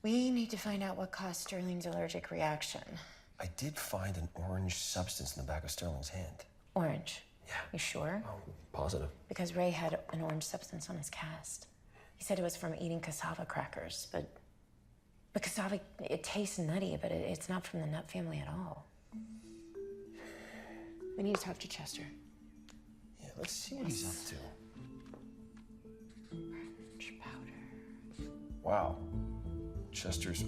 We need to find out what caused Sterling's allergic reaction. I did find an orange substance in the back of Sterling's hand. Orange? Yeah. You sure? Oh, positive. Because Ray had an orange substance on his cast. He said it was from eating cassava crackers, but cassava, it tastes nutty, but it's not from the nut family at all. We need to talk to Chester. Let's see what he's up to. Wow. Chester's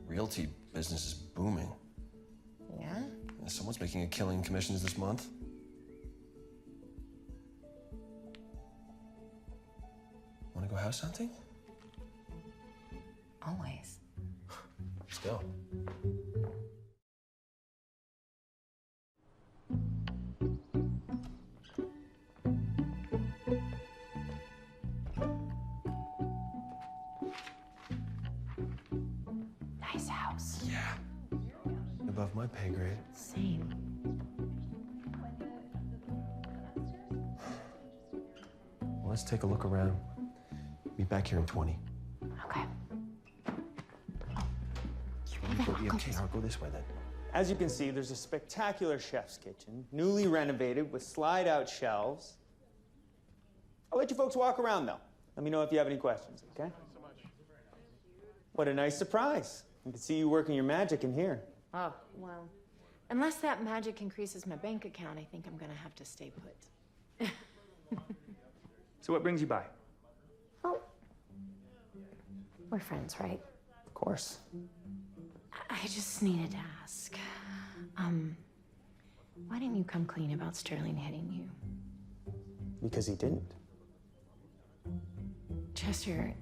realty business is booming. Yeah? Yeah, someone's making a killing in commissions this month. Want to go house hunting? Always. Let's go. Nice house. Yeah. Above my pay grade. Same. Well, let's take a look around. Be back here in 20. Okay. I'll go this way then. As you can see, there's a spectacular chef's kitchen, newly renovated with slide-out shelves. I'll let you folks walk around, though. Let me know if you have any questions, okay? What a nice surprise. I can see you working your magic in here. Oh, well, unless that magic increases my bank account, I think I'm gonna have to stay put. So what brings you by? Oh, we're friends, right? Of course. I just needed to ask. Why didn't you come clean about Sterling hitting you? Because he didn't. Chester,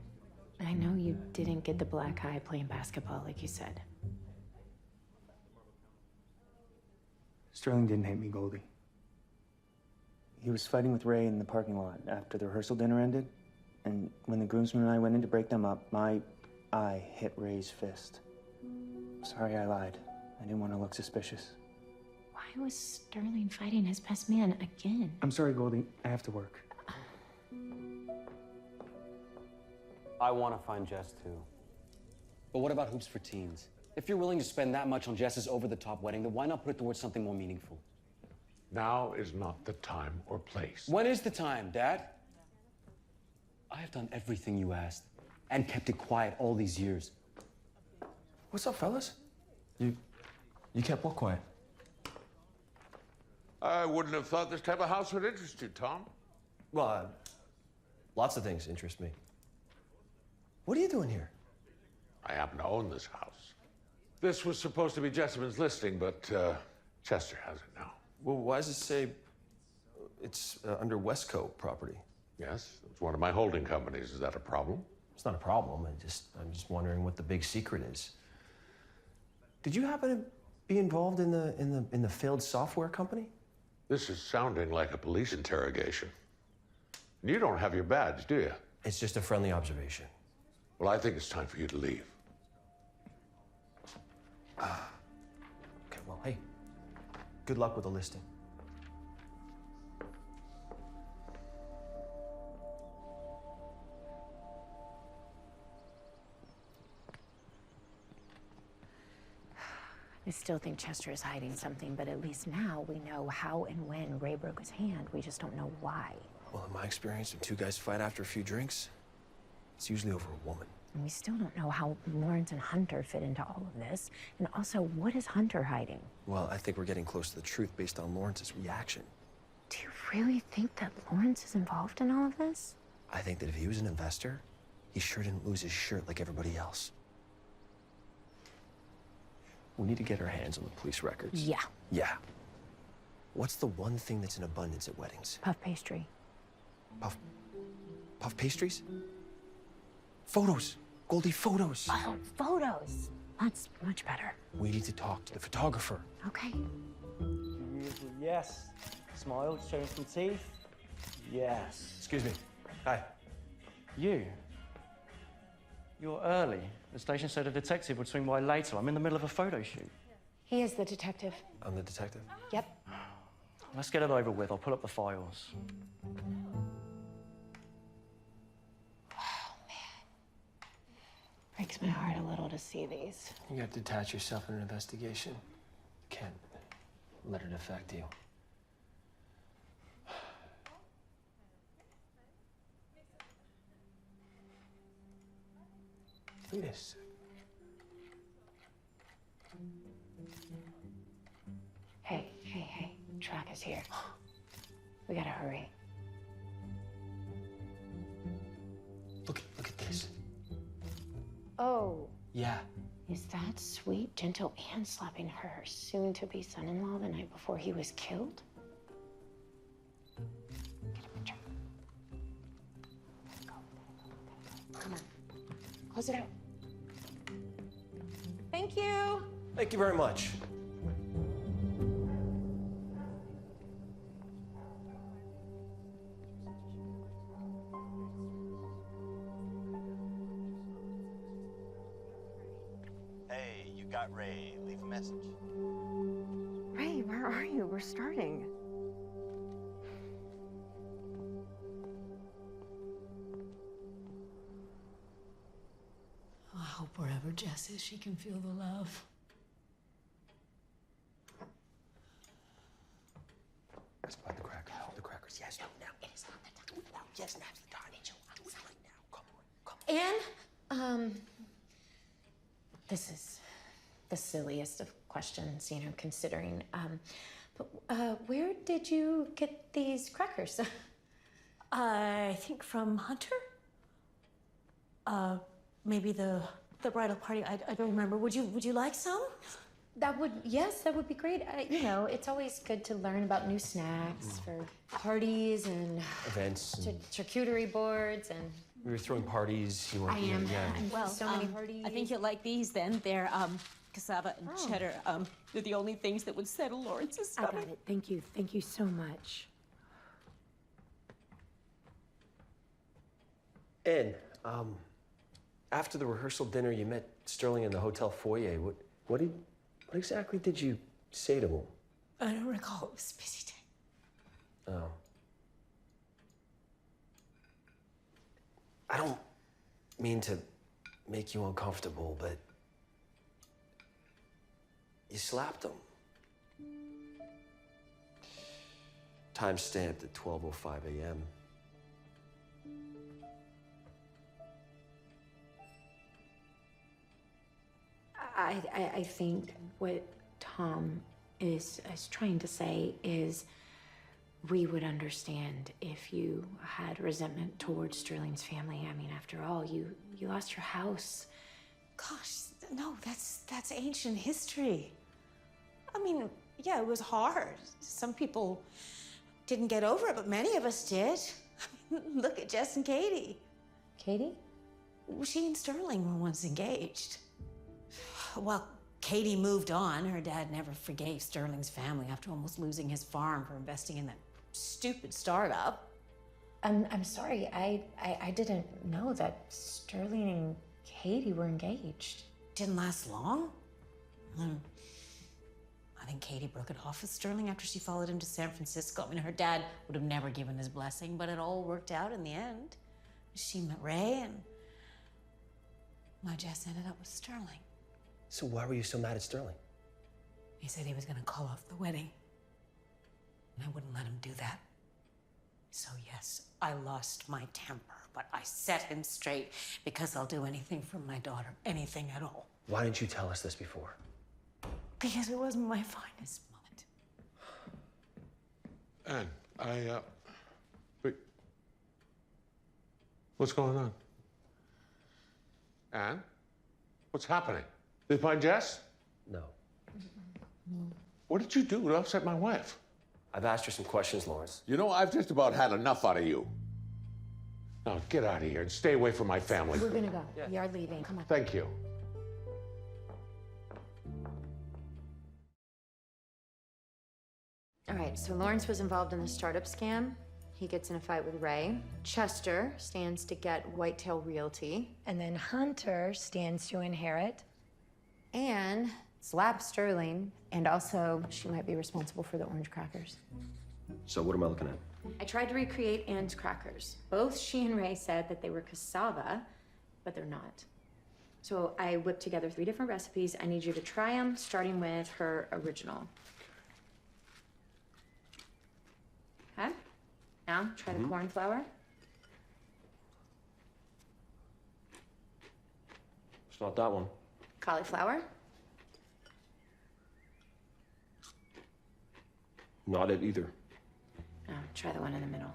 I know you didn't get the black eye playing basketball like you said. Sterling didn't hate me, Goldie. He was fighting with Ray in the parking lot after the rehearsal dinner ended, and when the groomsmen and I went in to break them up, my eye hit Ray's fist. Sorry I lied. I didn't want to look suspicious. Why was Sterling fighting his best man again? I'm sorry, Goldie. I have to work. I want to find Jess too. But what about Hoops for Teens? If you're willing to spend that much on Jess's over-the-top wedding, then why not put it towards something more meaningful? Now is not the time or place. When is the time, Dad? I have done everything you asked and kept it quiet all these years. What's up, fellas? You kept what quiet? I wouldn't have thought this type of house would interest you, Tom. Well, lots of things interest me. What are you doing here? I happen to own this house. This was supposed to be Jessamyn's listing, but Chester has it now. Well, why does it say it's under Westco property? Yes, it's one of my holding companies. Is that a problem? It's not a problem. I'm just wondering what the big secret is. Did you happen to be involved in the failed software company? This is sounding like a police interrogation. You don't have your badge, do you? It's just a friendly observation. Well, I think it's time for you to leave. Okay, well, hey, good luck with the listing. I still think Chester is hiding something, but at least now we know how and when Ray broke his hand. We just don't know why. Well, in my experience, when two guys fight after a few drinks, it's usually over a woman. And we still don't know how Lawrence and Hunter fit into all of this. And also, what is Hunter hiding? Well, I think we're getting close to the truth based on Lawrence's reaction. Do you really think that Lawrence is involved in all of this? I think that if he was an investor, he sure didn't lose his shirt like everybody else. We need to get our hands on the police records. Yeah. Yeah. What's the one thing that's in abundance at weddings? Puff pastry. Puff pastries? Photos. Goldie, photos. Oh, photos. That's much better. We need to talk to the photographer. Okay. Yes. Smile, showing some teeth. Yes. Excuse me. Hi. You? You're early. The station said a detective would swing by later. I'm in the middle of a photo shoot. He is the detective. I'm the detective? Yep. Let's get it over with. I'll pull up the files. Breaks my heart a little to see these. You got to detach yourself in an investigation. You can't let it affect you. Wait a sec. Hey. Track is here. We gotta hurry. Look at this. Oh, Yeah. is that sweet, gentle Anne slapping her soon-to-be son-in-law the night before he was killed? Get a picture. Come on. Close it out. Thank you. Thank you very much. Hey, you got Ray. Leave a message. Ray, where are you? We're starting. I hope wherever Jess is, she can feel the love. Let's buy the crackers. The crackers. Yes, no, now. It is not the time. Now, yes, now's the time. Do it right now. Come on. Anne, this is the silliest of questions, you know, considering. But where did you get these crackers? I think from Hunter? Maybe the bridal party. I don't remember. Would you like some? Yes, that would be great. You know, it's always good to learn about new snacks for parties and Events. charcuterie boards and. We were throwing parties. You weren't I here. am. Yeah. Well, so many parties. I think you'll like these then. They're cassava and cheddar. They're the only things that would settle Lawrence's I stomach. got it. Thank you. Thank you so much. Ed, after the rehearsal dinner, you met Sterling in the hotel foyer. What exactly did you say to him? I don't recall. It was a busy day. Oh. I don't mean to make you uncomfortable, but you slapped him. Time stamped at 12:05 a.m. I think what Tom is trying to say is we would understand if you had resentment towards Sterling's family. I mean, after all, you lost your house. Gosh, no, that's ancient history. I mean, yeah, it was hard. Some people didn't get over it, but many of us did. I mean, look at Jess and Katie. Katie? She and Sterling were once engaged. Well, Katie moved on. Her dad never forgave Sterling's family after almost losing his farm for investing in that stupid startup. I'm sorry. I didn't know that Sterling and Katie were engaged. Didn't last long. I think Katie broke it off with Sterling after she followed him to San Francisco. I mean, her dad would have never given his blessing, but it all worked out in the end. She met Ray, and my Jess ended up with Sterling. So why were you so mad at Sterling? He said he was going to call off the wedding, and I wouldn't let him do that. So yes, I lost my temper, but I set him straight because I'll do anything for my daughter, anything at all. Why didn't you tell us this before? Because it wasn't my finest moment. Anne, wait. What's going on? Anne? What's happening? Did you find Jess? No. What did you do to upset my wife? I've asked her some questions, Lawrence. You know, I've just about had enough out of you. Now, get out of here and stay away from my family. We're gonna go. We are leaving. Come on. Thank you. All right, so Lawrence was involved in the startup scam. He gets in a fight with Ray. Chester stands to get Whitetail Realty. And then Hunter stands to inherit. Anne slaps Sterling, and also she might be responsible for the orange crackers. So what am I looking at? I tried to recreate Anne's crackers. Both she and Ray said that they were cassava, but they're not. So I whipped together 3 different recipes. I need you to try them, starting with her original. Okay? Now, try the corn flour. It's not that one. Cauliflower. Not it either. Try the one in the middle.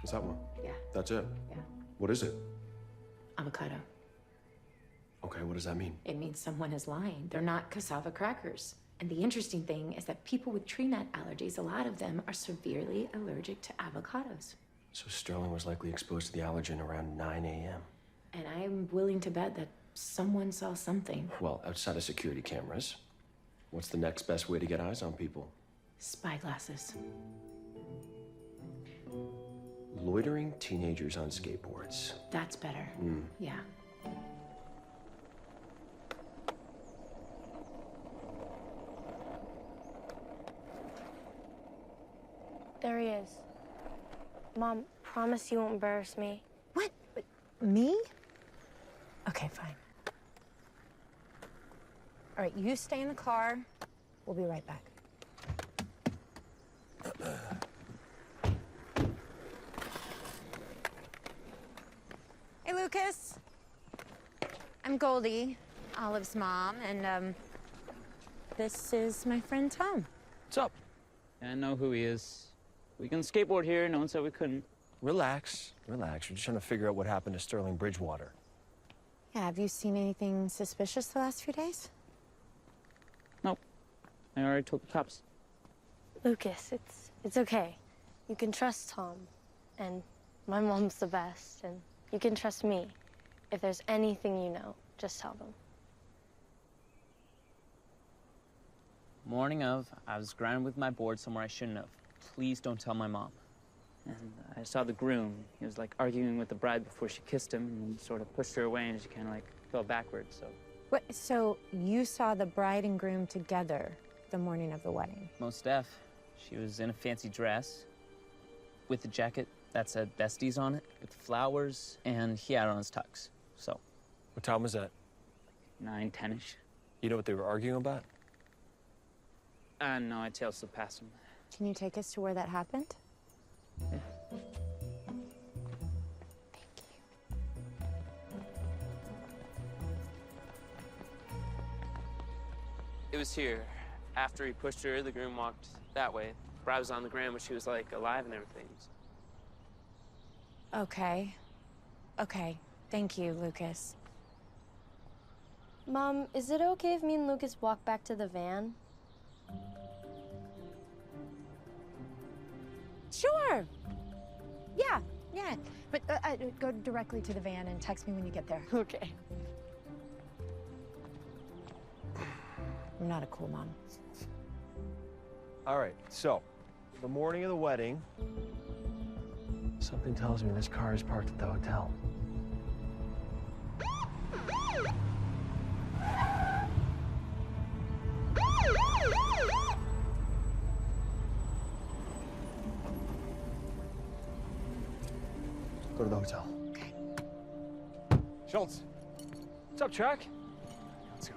Is that one? Yeah. That's it? Yeah. What is it? Avocado. Okay, what does that mean? It means someone is lying. They're not cassava crackers. And the interesting thing is that people with tree nut allergies, a lot of them are severely allergic to avocados. So Sterling was likely exposed to the allergen around 9 a.m. And I'm willing to bet that someone saw something. Well, outside of security cameras, what's the next best way to get eyes on people? Spyglasses. Loitering teenagers on skateboards. That's better. Yeah. There he is. Mom, promise you won't embarrass me. What? Me? Okay, fine. All right, you stay in the car. We'll be right back. Hey, Lucas. I'm Goldie, Olive's mom, and this is my friend Tom. What's up? I know who he is. We can skateboard here. No one said we couldn't. Relax, relax. We're just trying to figure out what happened to Sterling Bridgewater. Yeah, have you seen anything suspicious the last few days? Nope. I already told the cops. Lucas, it's okay. You can trust Tom. And my mom's the best. And you can trust me. If there's anything you know, just tell them. Morning of, I was grinding with my board somewhere I shouldn't have. Please don't tell my mom. And I saw the groom. He was like arguing with the bride before she kissed him and sort of pushed her away and she kind of like fell backwards, so. What, so you saw the bride and groom together the morning of the wedding? Most def. She was in a fancy dress with a jacket that said besties on it, with flowers, and he had on his tux, so. What time was that? 9, 10-ish. You know what they were arguing about? No, I tail slipped past him. Can you take us to where that happened? Yeah. It was here. After he pushed her, the groom walked that way. The bride was on the ground, but she was like alive and everything. Okay. Okay. Thank you, Lucas. Mom, is it okay if me and Lucas walk back to the van? Sure. Yeah. But go directly to the van and text me when you get there. Okay. I'm not a cool mom. All right, so, the morning of the wedding, something tells me this car is parked at the hotel. Go to the hotel. Okay. Schultz. What's up, Chuck? Let's go.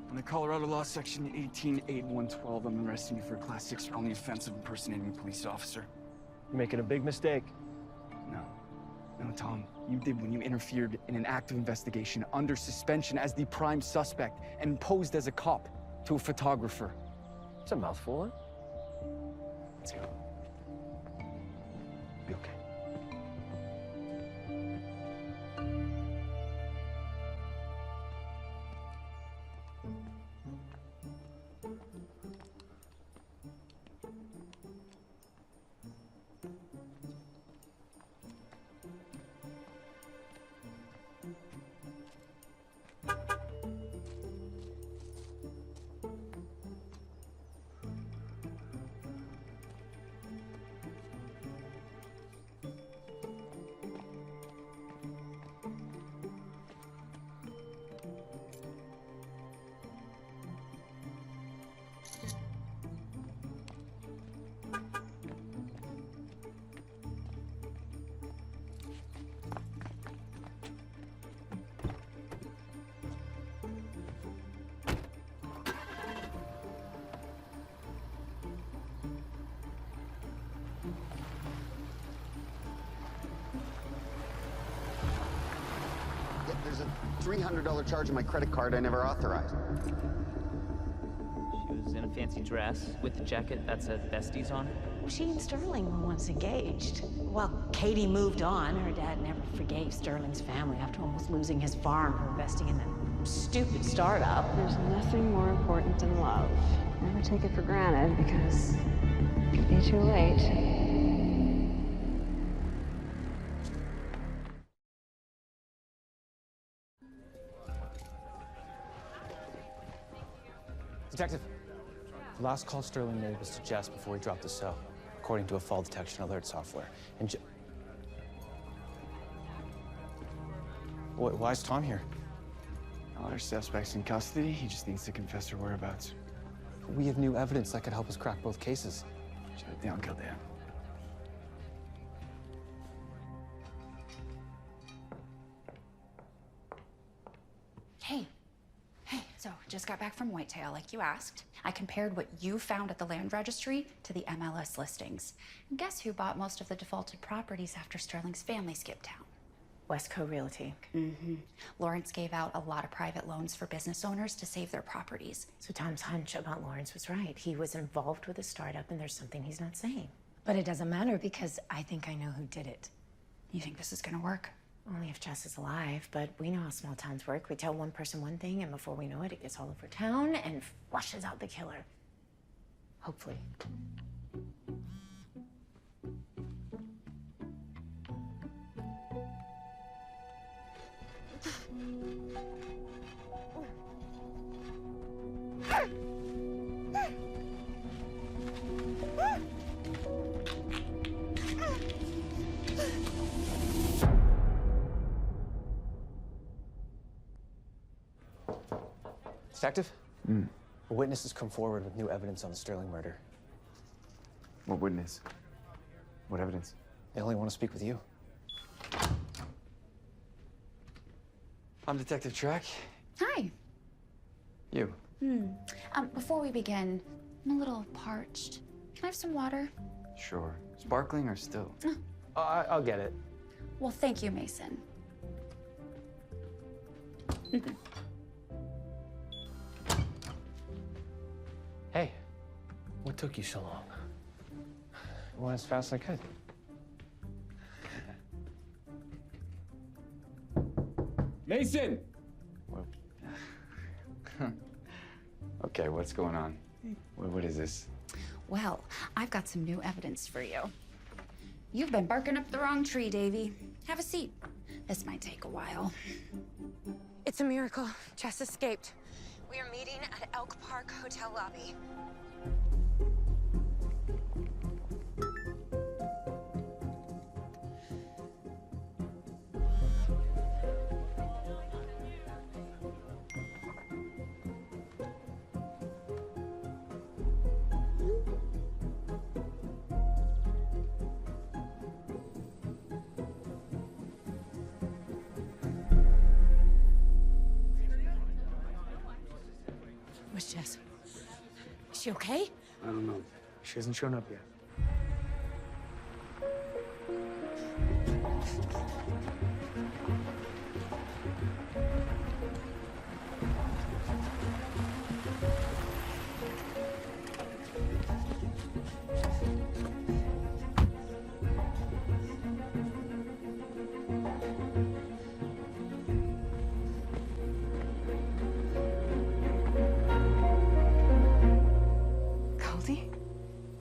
Under Colorado Law, Section 18.8112, I'm arresting you for a Class 6 felony offense of impersonating a police officer. You're making a big mistake. No, Tom. You did when you interfered in an active investigation under suspension as the prime suspect and posed as a cop to a photographer. It's a mouthful, huh? Let's go. Be okay. There's a $300 charge on my credit card I never authorized. He was in a fancy dress with a jacket that said besties on it. She and Sterling were once engaged. Well, Katie moved on. Her dad never forgave Sterling's family after almost losing his farm for investing in that stupid startup. There's nothing more important than love. Never take it for granted because it could be too late. Detective, the last call Sterling made was to Jess before he dropped the cell, according to a fall detection alert software. And why is Tom here? All our suspect's in custody. He just needs to confess her whereabouts. We have new evidence that could help us crack both cases. Shut it down, Kildare. Hey. Hey, so just got back from Whitetail, like you asked. I compared what you found at the land registry to the MLS listings. And guess who bought most of the defaulted properties after Sterling's family skipped town? Westco Realty. Mm-hmm. Lawrence gave out a lot of private loans for business owners to save their properties. So Tom's hunch about Lawrence was right. He was involved with a startup, and there's something he's not saying. But it doesn't matter because I think I know who did it. You think this is gonna work? Only if Jess is alive, but we know how small towns work. We tell one person one thing, and before we know it, it gets all over town and flushes out the killer. Hopefully. Detective? A witness has come forward with new evidence on the Sterling murder. What witness? What evidence? They only want to speak with you. I'm Detective Track. Hi. You. Before we begin, I'm a little parched. Can I have some water? Sure. Sparkling or still? I'll get it. Well, thank you, Mason. Hey, what took you so long? I went as fast as I could. Mason! Okay, what's going on? What is this? Well, I've got some new evidence for you. You've been barking up the wrong tree, Davy. Have a seat. This might take a while. It's a miracle. Jess escaped. We are meeting at Elk Park Hotel lobby. Where's Jess? Is she okay? I don't know. She hasn't shown up yet.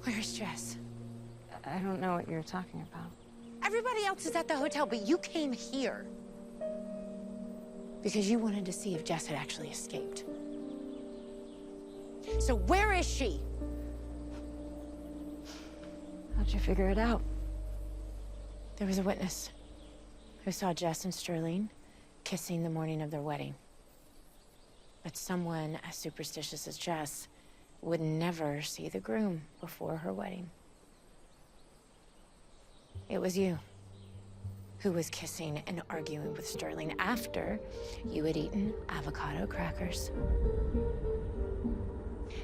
Where's Jess? I don't know what you're talking about. Everybody else is at the hotel, but you came here. Because you wanted to see if Jess had actually escaped. So where is she? How'd you figure it out? There was a witness who saw Jess and Sterling kissing the morning of their wedding. But someone as superstitious as Jess would never see the groom before her wedding. It was you who was kissing and arguing with Sterling after you had eaten avocado crackers.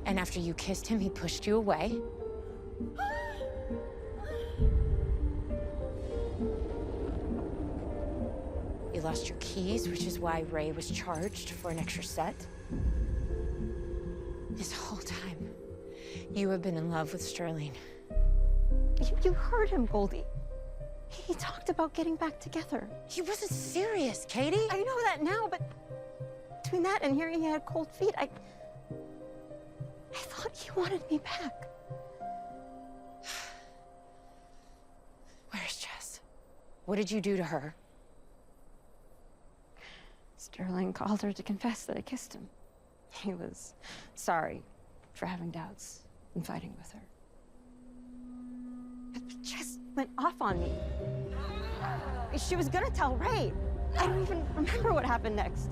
And after you kissed him, he pushed you away. You lost your keys, which is why Ray was charged for an extra set. This whole time, you have been in love with Sterling. You heard him, Goldie. He talked about getting back together. He wasn't serious, Katie. I know that now, but between that and hearing he had cold feet, I thought he wanted me back. Where's Jess? What did you do to her? Sterling called her to confess that I kissed him. He was sorry for having doubts and fighting with her. But Jess went off on me. She was gonna tell Ray. I don't even remember what happened next.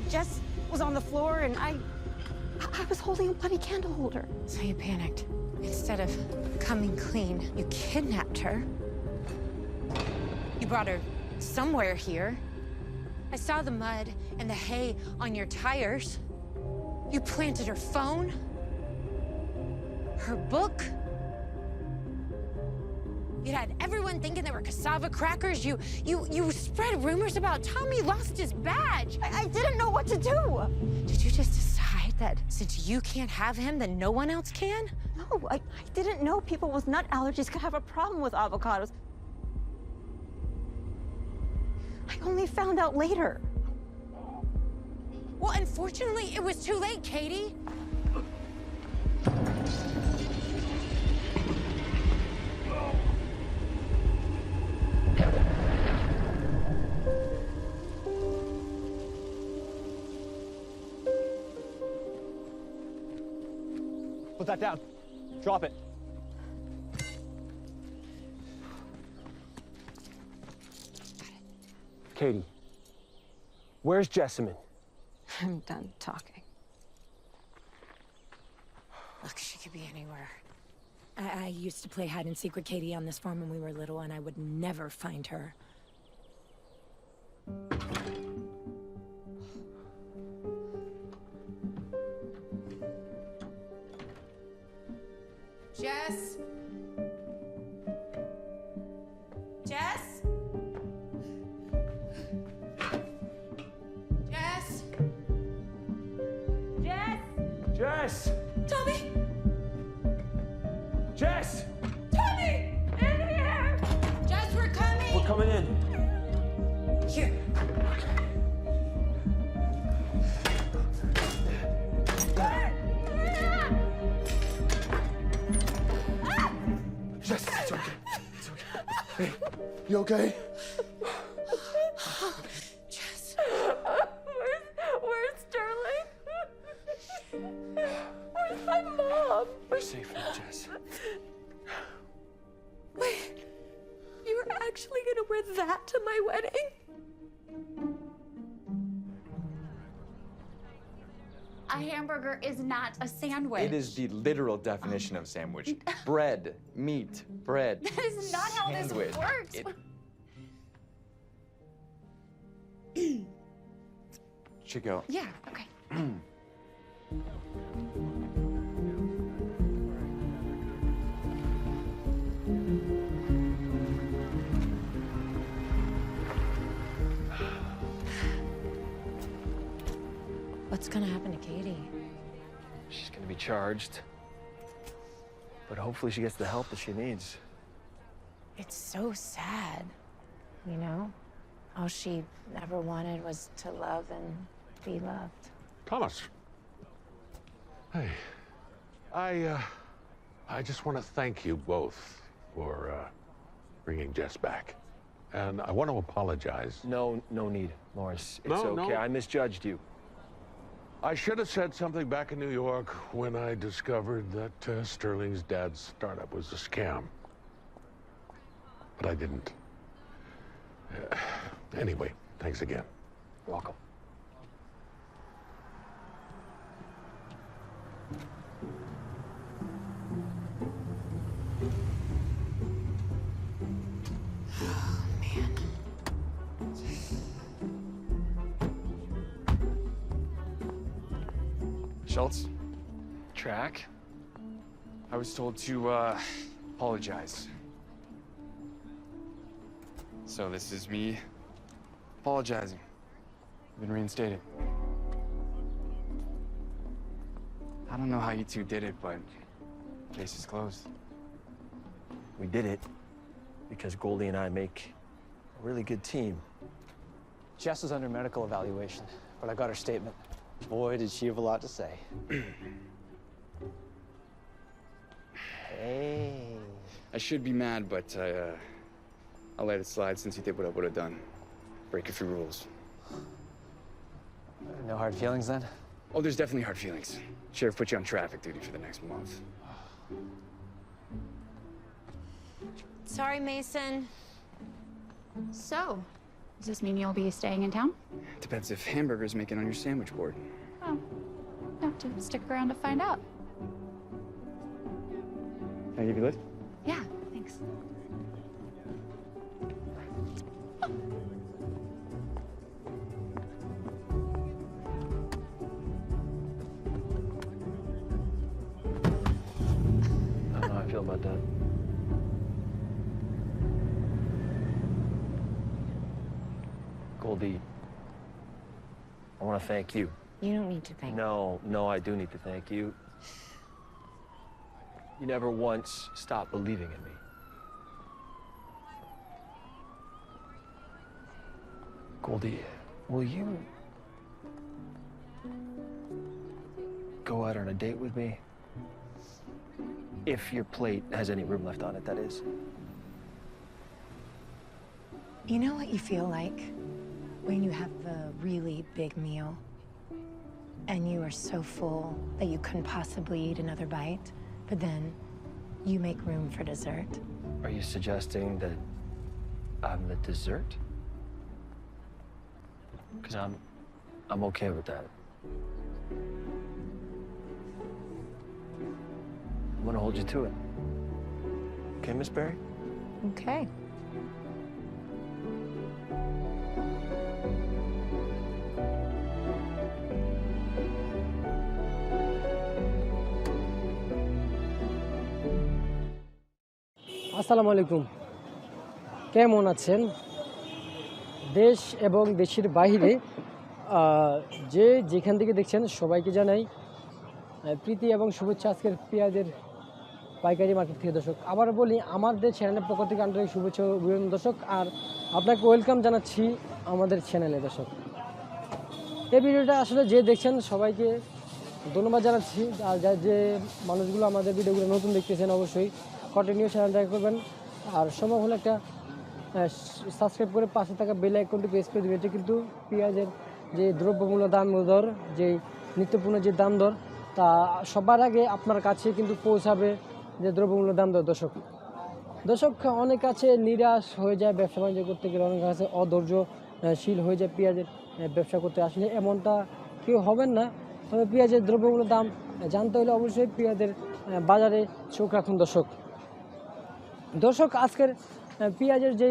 Jess was on the floor and I was holding a bloody candle holder. So you panicked. Instead of coming clean, you kidnapped her. You brought her somewhere here. I saw the mud and the hay on your tires. You planted her phone, her book. You had everyone thinking they were cassava crackers. You spread rumors about Tommy lost his badge. I didn't know what to do. Did you just decide that since you can't have him, then no one else can? No, I didn't know people with nut allergies could have a problem with avocados. I only found out later. Well, unfortunately, it was too late, Katie. Put that down. Drop it. Katie, where's Jessamine? I'm done talking. Look, she could be anywhere. I used to play hide and seek with Katie on this farm when we were little, and I would never find her. Jess? Jess? Jess? Jess? Jess! Tommy? Jess! Tommy! In here! Jess, we're coming! We're coming in. Here. Jess, it's okay. It's okay. Hey, you okay? Jess. Where's Sterling? Where's my mom? You're safe now, Jess. Wait, you were actually gonna wear that to my wedding? A hamburger is not a sandwich. It is the literal definition of sandwich. Bread, meat, bread. That is not how this sandwich. works. Should go. Yeah, okay. What's gonna happen to Katie? She's gonna be charged. But hopefully she gets the help that she needs. It's so sad, you know? All she ever wanted was to love and be loved. Thomas. Hey. I just want to thank you both for bringing Jess back. And I want to apologize. No need, Lawrence. It's No, okay. no. I misjudged you. I should have said something back in New York when I discovered that Sterling's dad's startup was a scam. But I didn't. Anyway, thanks again. You're welcome. Oh, man. Schultz, Track? I was told to apologize. So this is me apologizing. I've been reinstated. I don't know how you two did it, but case is closed. We did it because Goldie and I make a really good team. Jess is under medical evaluation, but I got her statement. Boy, did she have a lot to say. Hey. I should be mad, but I'll let it slide since you did what I would have done. Break a few rules. No hard feelings then? Oh, there's definitely hard feelings. Sheriff put you on traffic duty for the next month. Sorry, Mason. So, does this mean you'll be staying in town? Depends if hamburgers make it on your sandwich board. Oh, you have to stick around to find out. Can I give you a lift? Yeah, thanks. I don't know how I feel about that. Goldie, I want to thank you. You don't need to thank me. No, I do need to thank you. You never once stopped believing in me. Goldie, will you go out on a date with me? If your plate has any room left on it, that is. You know what you feel like when you have a really big meal and you are so full that you couldn't possibly eat another bite, but then you make room for dessert? Are you suggesting that I'm the dessert? Because I'm okay with that. I'm gonna hold you to it. Okay, Miss Berry? Okay. আসসালামু আলাইকুম, কেমন আছেন? দেশ এবং দেশের বাইরে যে যেখান থেকে দেখছেন সবাইকে জানাই প্রীতি এবং শুভেচ্ছা আজকের পেঁয়াজের পাইকারি মার্কেট থেকে। দর্শক আবার বলি, আমাদের চ্যানেলের পক্ষ থেকে আন্তরিক শুভেচ্ছা অভিনন্দন দর্শক, আর আপনাকে ওয়েলকাম জানাচ্ছি আমাদের চ্যানেলে। দর্শক এই ভিডিওটা আসলে যে দেখছেন সবাইকে ধন্যবাদ জানাচ্ছি, আর যে মানুষগুলো আমাদের ভিডিওগুলো নতুন দেখতেছেন অবশ্যই কন্টিনিউ চ্যানেল দেখা করবেন, আর সম্ভব হলে একটা সাবস্ক্রাইব করে পাশে থাকা বেল আইকনটি প্রেস করে দেবেন। এটা কিন্তু পেঁয়াজের যে দ্রব্যমূল্য দাম দর, যে নিত্যপূর্ণ যে দাম দর, তা সবার আগে আপনার কাছে কিন্তু পৌঁছাবে যে দ্রব্যমূল্য দাম দর। দর্শক অনেক কাছে নিরাশ হয়ে যায় ব্যবসা বাণিজ্য করতে গেলে, অনেক কাছে অধৈর্যশীল হয়ে যায় পেঁয়াজের ব্যবসা করতে। আসলে এমনটা কেউ হবেন না, তবে পেঁয়াজের দ্রব্যমূল্য দাম জানতে হলে অবশ্যই পেঁয়াজের বাজারে চোখ রাখুন। দর্শক আজকের পেঁয়াজের যে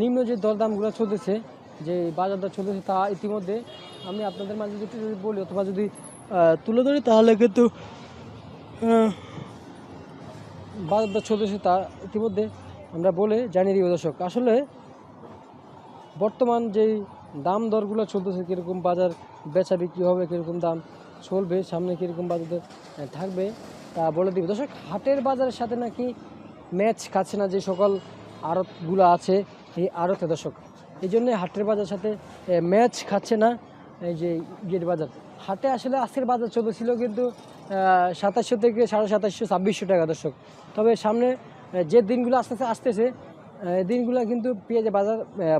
নিম্ন যে দরদামগুলো চলতেছে, যে বাজার দর চলতেছে, তা ইতিমধ্যে আমি আপনাদের মাঝে যদি বলি অথবা যদি তুলে ধরি তাহলে কিন্তু বাজার দর চলতেছে তা ইতিমধ্যে আমরা বলে জানিয়ে দিব। দর্শক আসলে বর্তমান যেই দাম দরগুলো চলতেছে, কীরকম বাজার বেচা বিক্রি হবে, কীরকম দাম চলবে, সামনে কীরকম বাজার দর থাকবে তা বলে দিব। দর্শক হাটের বাজারের সাথে নাকি ম্যাচ খাচ্ছে না যে সকল আড়তগুলো আছে এই আড়তে। দর্শক এই জন্যে হাটের বাজারের সাথে ম্যাচ খাচ্ছে না এই যে গেট বাজার। হাটে আসলে আজকের বাজার চলতেছিল কিন্তু 2700 থেকে 2750, 2600 টাকা। দর্শক তবে সামনে যে দিনগুলো আসতেছে দিনগুলো কিন্তু পেঁয়াজের বাজার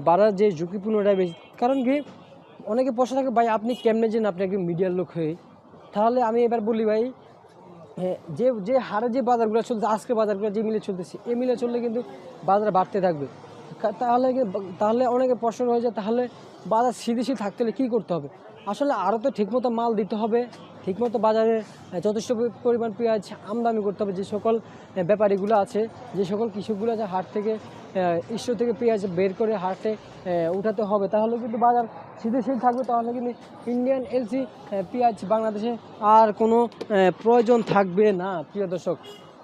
বাড়ার যে ঝুঁকিপূর্ণটাই বেশি। কারণ কি, অনেকে প্রশ্ন থাকে ভাই আপনি কেমনে যেন আপনি একজন মিডিয়ার লোক হয়ে, তাহলে আমি এবার বলি ভাই, যে হারে যে বাজারগুলো চলছে, আজকে বাজারগুলো যে মিলে চলতেছে, এই মিলে চললে কিন্তু বাজার বাড়তে থাকবে। তাহলে অনেকে প্রশ্ন হয়ে যায়, তাহলে বাজার স্থিতিশীল থাকতে হলে কী করতে হবে? আসলে আরও তো ঠিকমতো মাল দিতে হবে, ঠিকমতো বাজারে যথেষ্ট পরিমাণ পেঁয়াজ আমদানি করতে হবে। যে সকল ব্যাপারীগুলো আছে, যে সকল কৃষকগুলো আছে, হাট থেকে স্টোর থেকে পেঁয়াজ বের করে হাটে উঠাতে হবে, তাহলে কিন্তু বাজার স্থিতিশীল থাকবে। তাহলে কিন্তু ইন্ডিয়ান এলসি পেঁয়াজ বাংলাদেশে আর কোনো প্রয়োজন থাকবে না। প্রিয় দর্শক,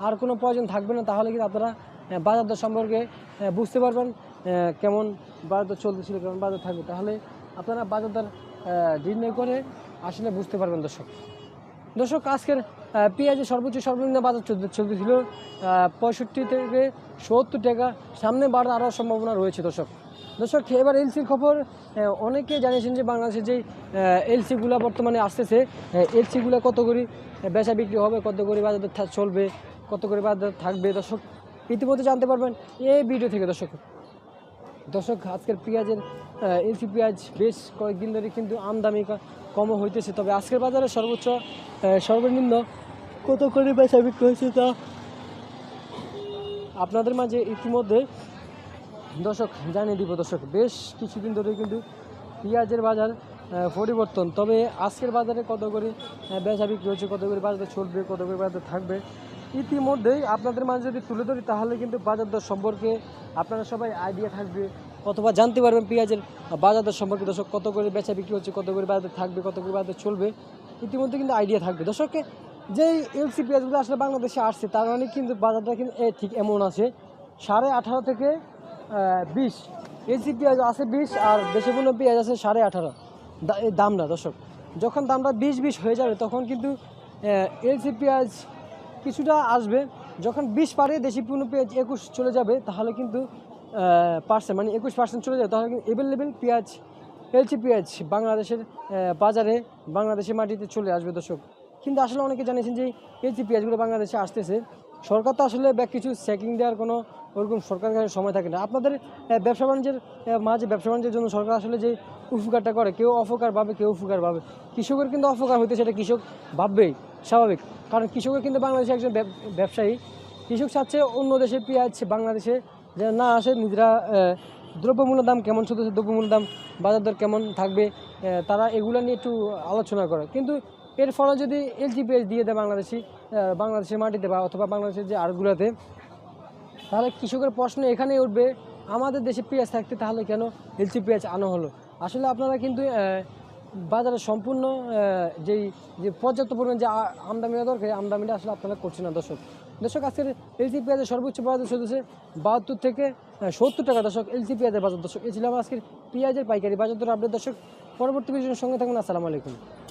আর কোনো প্রয়োজন থাকবে না। তাহলে কিন্তু আপনারা বাজার দর সম্পর্কে বুঝতে পারবেন কেমন বাজার দর চলতেছিল, কেমন বাজার থাকবে। তাহলে আপনারা বাজার দর নির্ণয় করে আসলে বুঝতে পারবেন। দর্শক দর্শক আজকের পেঁয়াজের সর্বনিম্ন বাজার চলতেছিল 65 থেকে 70 টাকা, সামনে বাড়ার আরও সম্ভাবনা রয়েছে দর্শক। এবার এলসির খবর। অনেকে জানিয়েছেন যে বাংলাদেশে যে এলসিগুলো বর্তমানে আসতেছে, এলসিগুলো কত করে বেচা বিক্রি হবে, কত করে বাজারে চলবে, কত করে বাজার থাকবে দর্শক ইতিমধ্যে জানতে পারবেন এই ভিডিও থেকে। দর্শক আজকের পেঁয়াজের এলসি পেঁয়াজ বেশ কয়েকদিন ধরে কিন্তু আমদানি কমও হইতেছে, তবে আজকের বাজারে সর্বনিম্ন কত করে বেচা বিক্রি হয়েছে তা আপনাদের মাঝে ইতিমধ্যে দর্শক জানিয়ে দিব। বেশ কিছুদিন ধরে কিন্তু পেঁয়াজের বাজার পরিবর্তন, তবে আজকের বাজারে কত করে বেচা বিক্রি হচ্ছে, কত করে বাজারে চলবে, কত করে বাজারে থাকবে ইতিমধ্যেই আপনাদের মাঝে যদি তুলে ধরি তাহলে কিন্তু বাজার দর সম্পর্কে আপনারা সবাই আইডিয়া থাকবে, অথবা জানতে পারবেন পেঁয়াজের বাজার দর সম্পর্কে দর্শক, কত করে বেচা বিক্রি হচ্ছে, কত করে বাজারে থাকবে, কত করে বাজারে চলবে ইতিমধ্যে কিন্তু আইডিয়া থাকবে। দর্শককে যেই এলসি পেঁয়াজগুলো আসলে বাংলাদেশে আসছে তার মানে কিন্তু বাজারটা কিন্তু ঠিক এমন আছে 18.5 থেকে 20। এলসি পেঁয়াজ আছে 20 আর দেশি পণ্য পেঁয়াজ আছে 18.5 দামটা দর্শক। যখন দামটা 20 হয়ে যাবে তখন কিন্তু এলসি পেঁয়াজ কিছুটা আসবে, যখন 20 পারে দেশি পণ্য পেঁয়াজ 21 চলে যাবে তাহলে কিন্তু মানে 21% চলে যাবে, তাহলে কিন্তু এভেলেবেল পেঁয়াজ এলসি পেঁয়াজ বাংলাদেশের বাজারে বাংলাদেশের মাটিতে চলে আসবে দর্শক। কিন্তু আসলে অনেকে জানিয়েছেন যে এলসি পেঁয়াজগুলো বাংলাদেশে আসতেছে, সরকার তো আসলে কিছু চেকিং দেওয়ার কোনো ওরকম সরকারের কাছে সময় থাকে না। আপনাদের ব্যবসা বাণিজ্যের জন্য সরকার আসলে যে উপকারটা করে, কেউ অপকার ভাবে, কেউ উপকার ভাবে। কৃষকের কিন্তু অপকার হইতে সেটা কৃষক ভাববেই, স্বাভাবিক, কারণ কৃষকের কিন্তু বাংলাদেশে একজন ব্যবসায়ী। কৃষক চাচ্ছে অন্য দেশের পেঁয়াজ বাংলাদেশে যেন না আসে, নিজেরা দ্রব্যমূল্যের দাম কেমন চলতেছে, দ্রব্যমূল্যের দাম বাজার দর কেমন থাকবে, তারা এগুলো নিয়ে একটু আলোচনা করে। কিন্তু এর ফলে যদি এলসি পেঁয়াজ দিয়ে দেয় বাংলাদেশের মাটিতে বা অথবা বাংলাদেশের যে আড়গুলোতে, তাহলে কৃষকের প্রশ্ন এখানেই উঠবে, আমাদের দেশে পেঁয়াজ থাকতে তাহলে কেন এলসি পেঁয়াজ আনা হলো। আসলে আপনারা কিন্তু বাজারে সম্পূর্ণ যে পর্যাপ্ত পরিমাণ যে আমদানি দরকার, আমদানিটা আসলে আপনারা করছেন না দর্শক। আজকের এলসি পেঁয়াজের সর্বোচ্চ বাজার চলতেছে 72 থেকে 70 টাকা দর্শক এলসি পেঁয়াজের বাজার দর্শক। এই ছিল আজকের পেঁয়াজের পাইকারি বাজার দর আপডেট দর্শক। পরবর্তী ভিডিওর সঙ্গে থাকুন। আসসালামু আলাইকুম।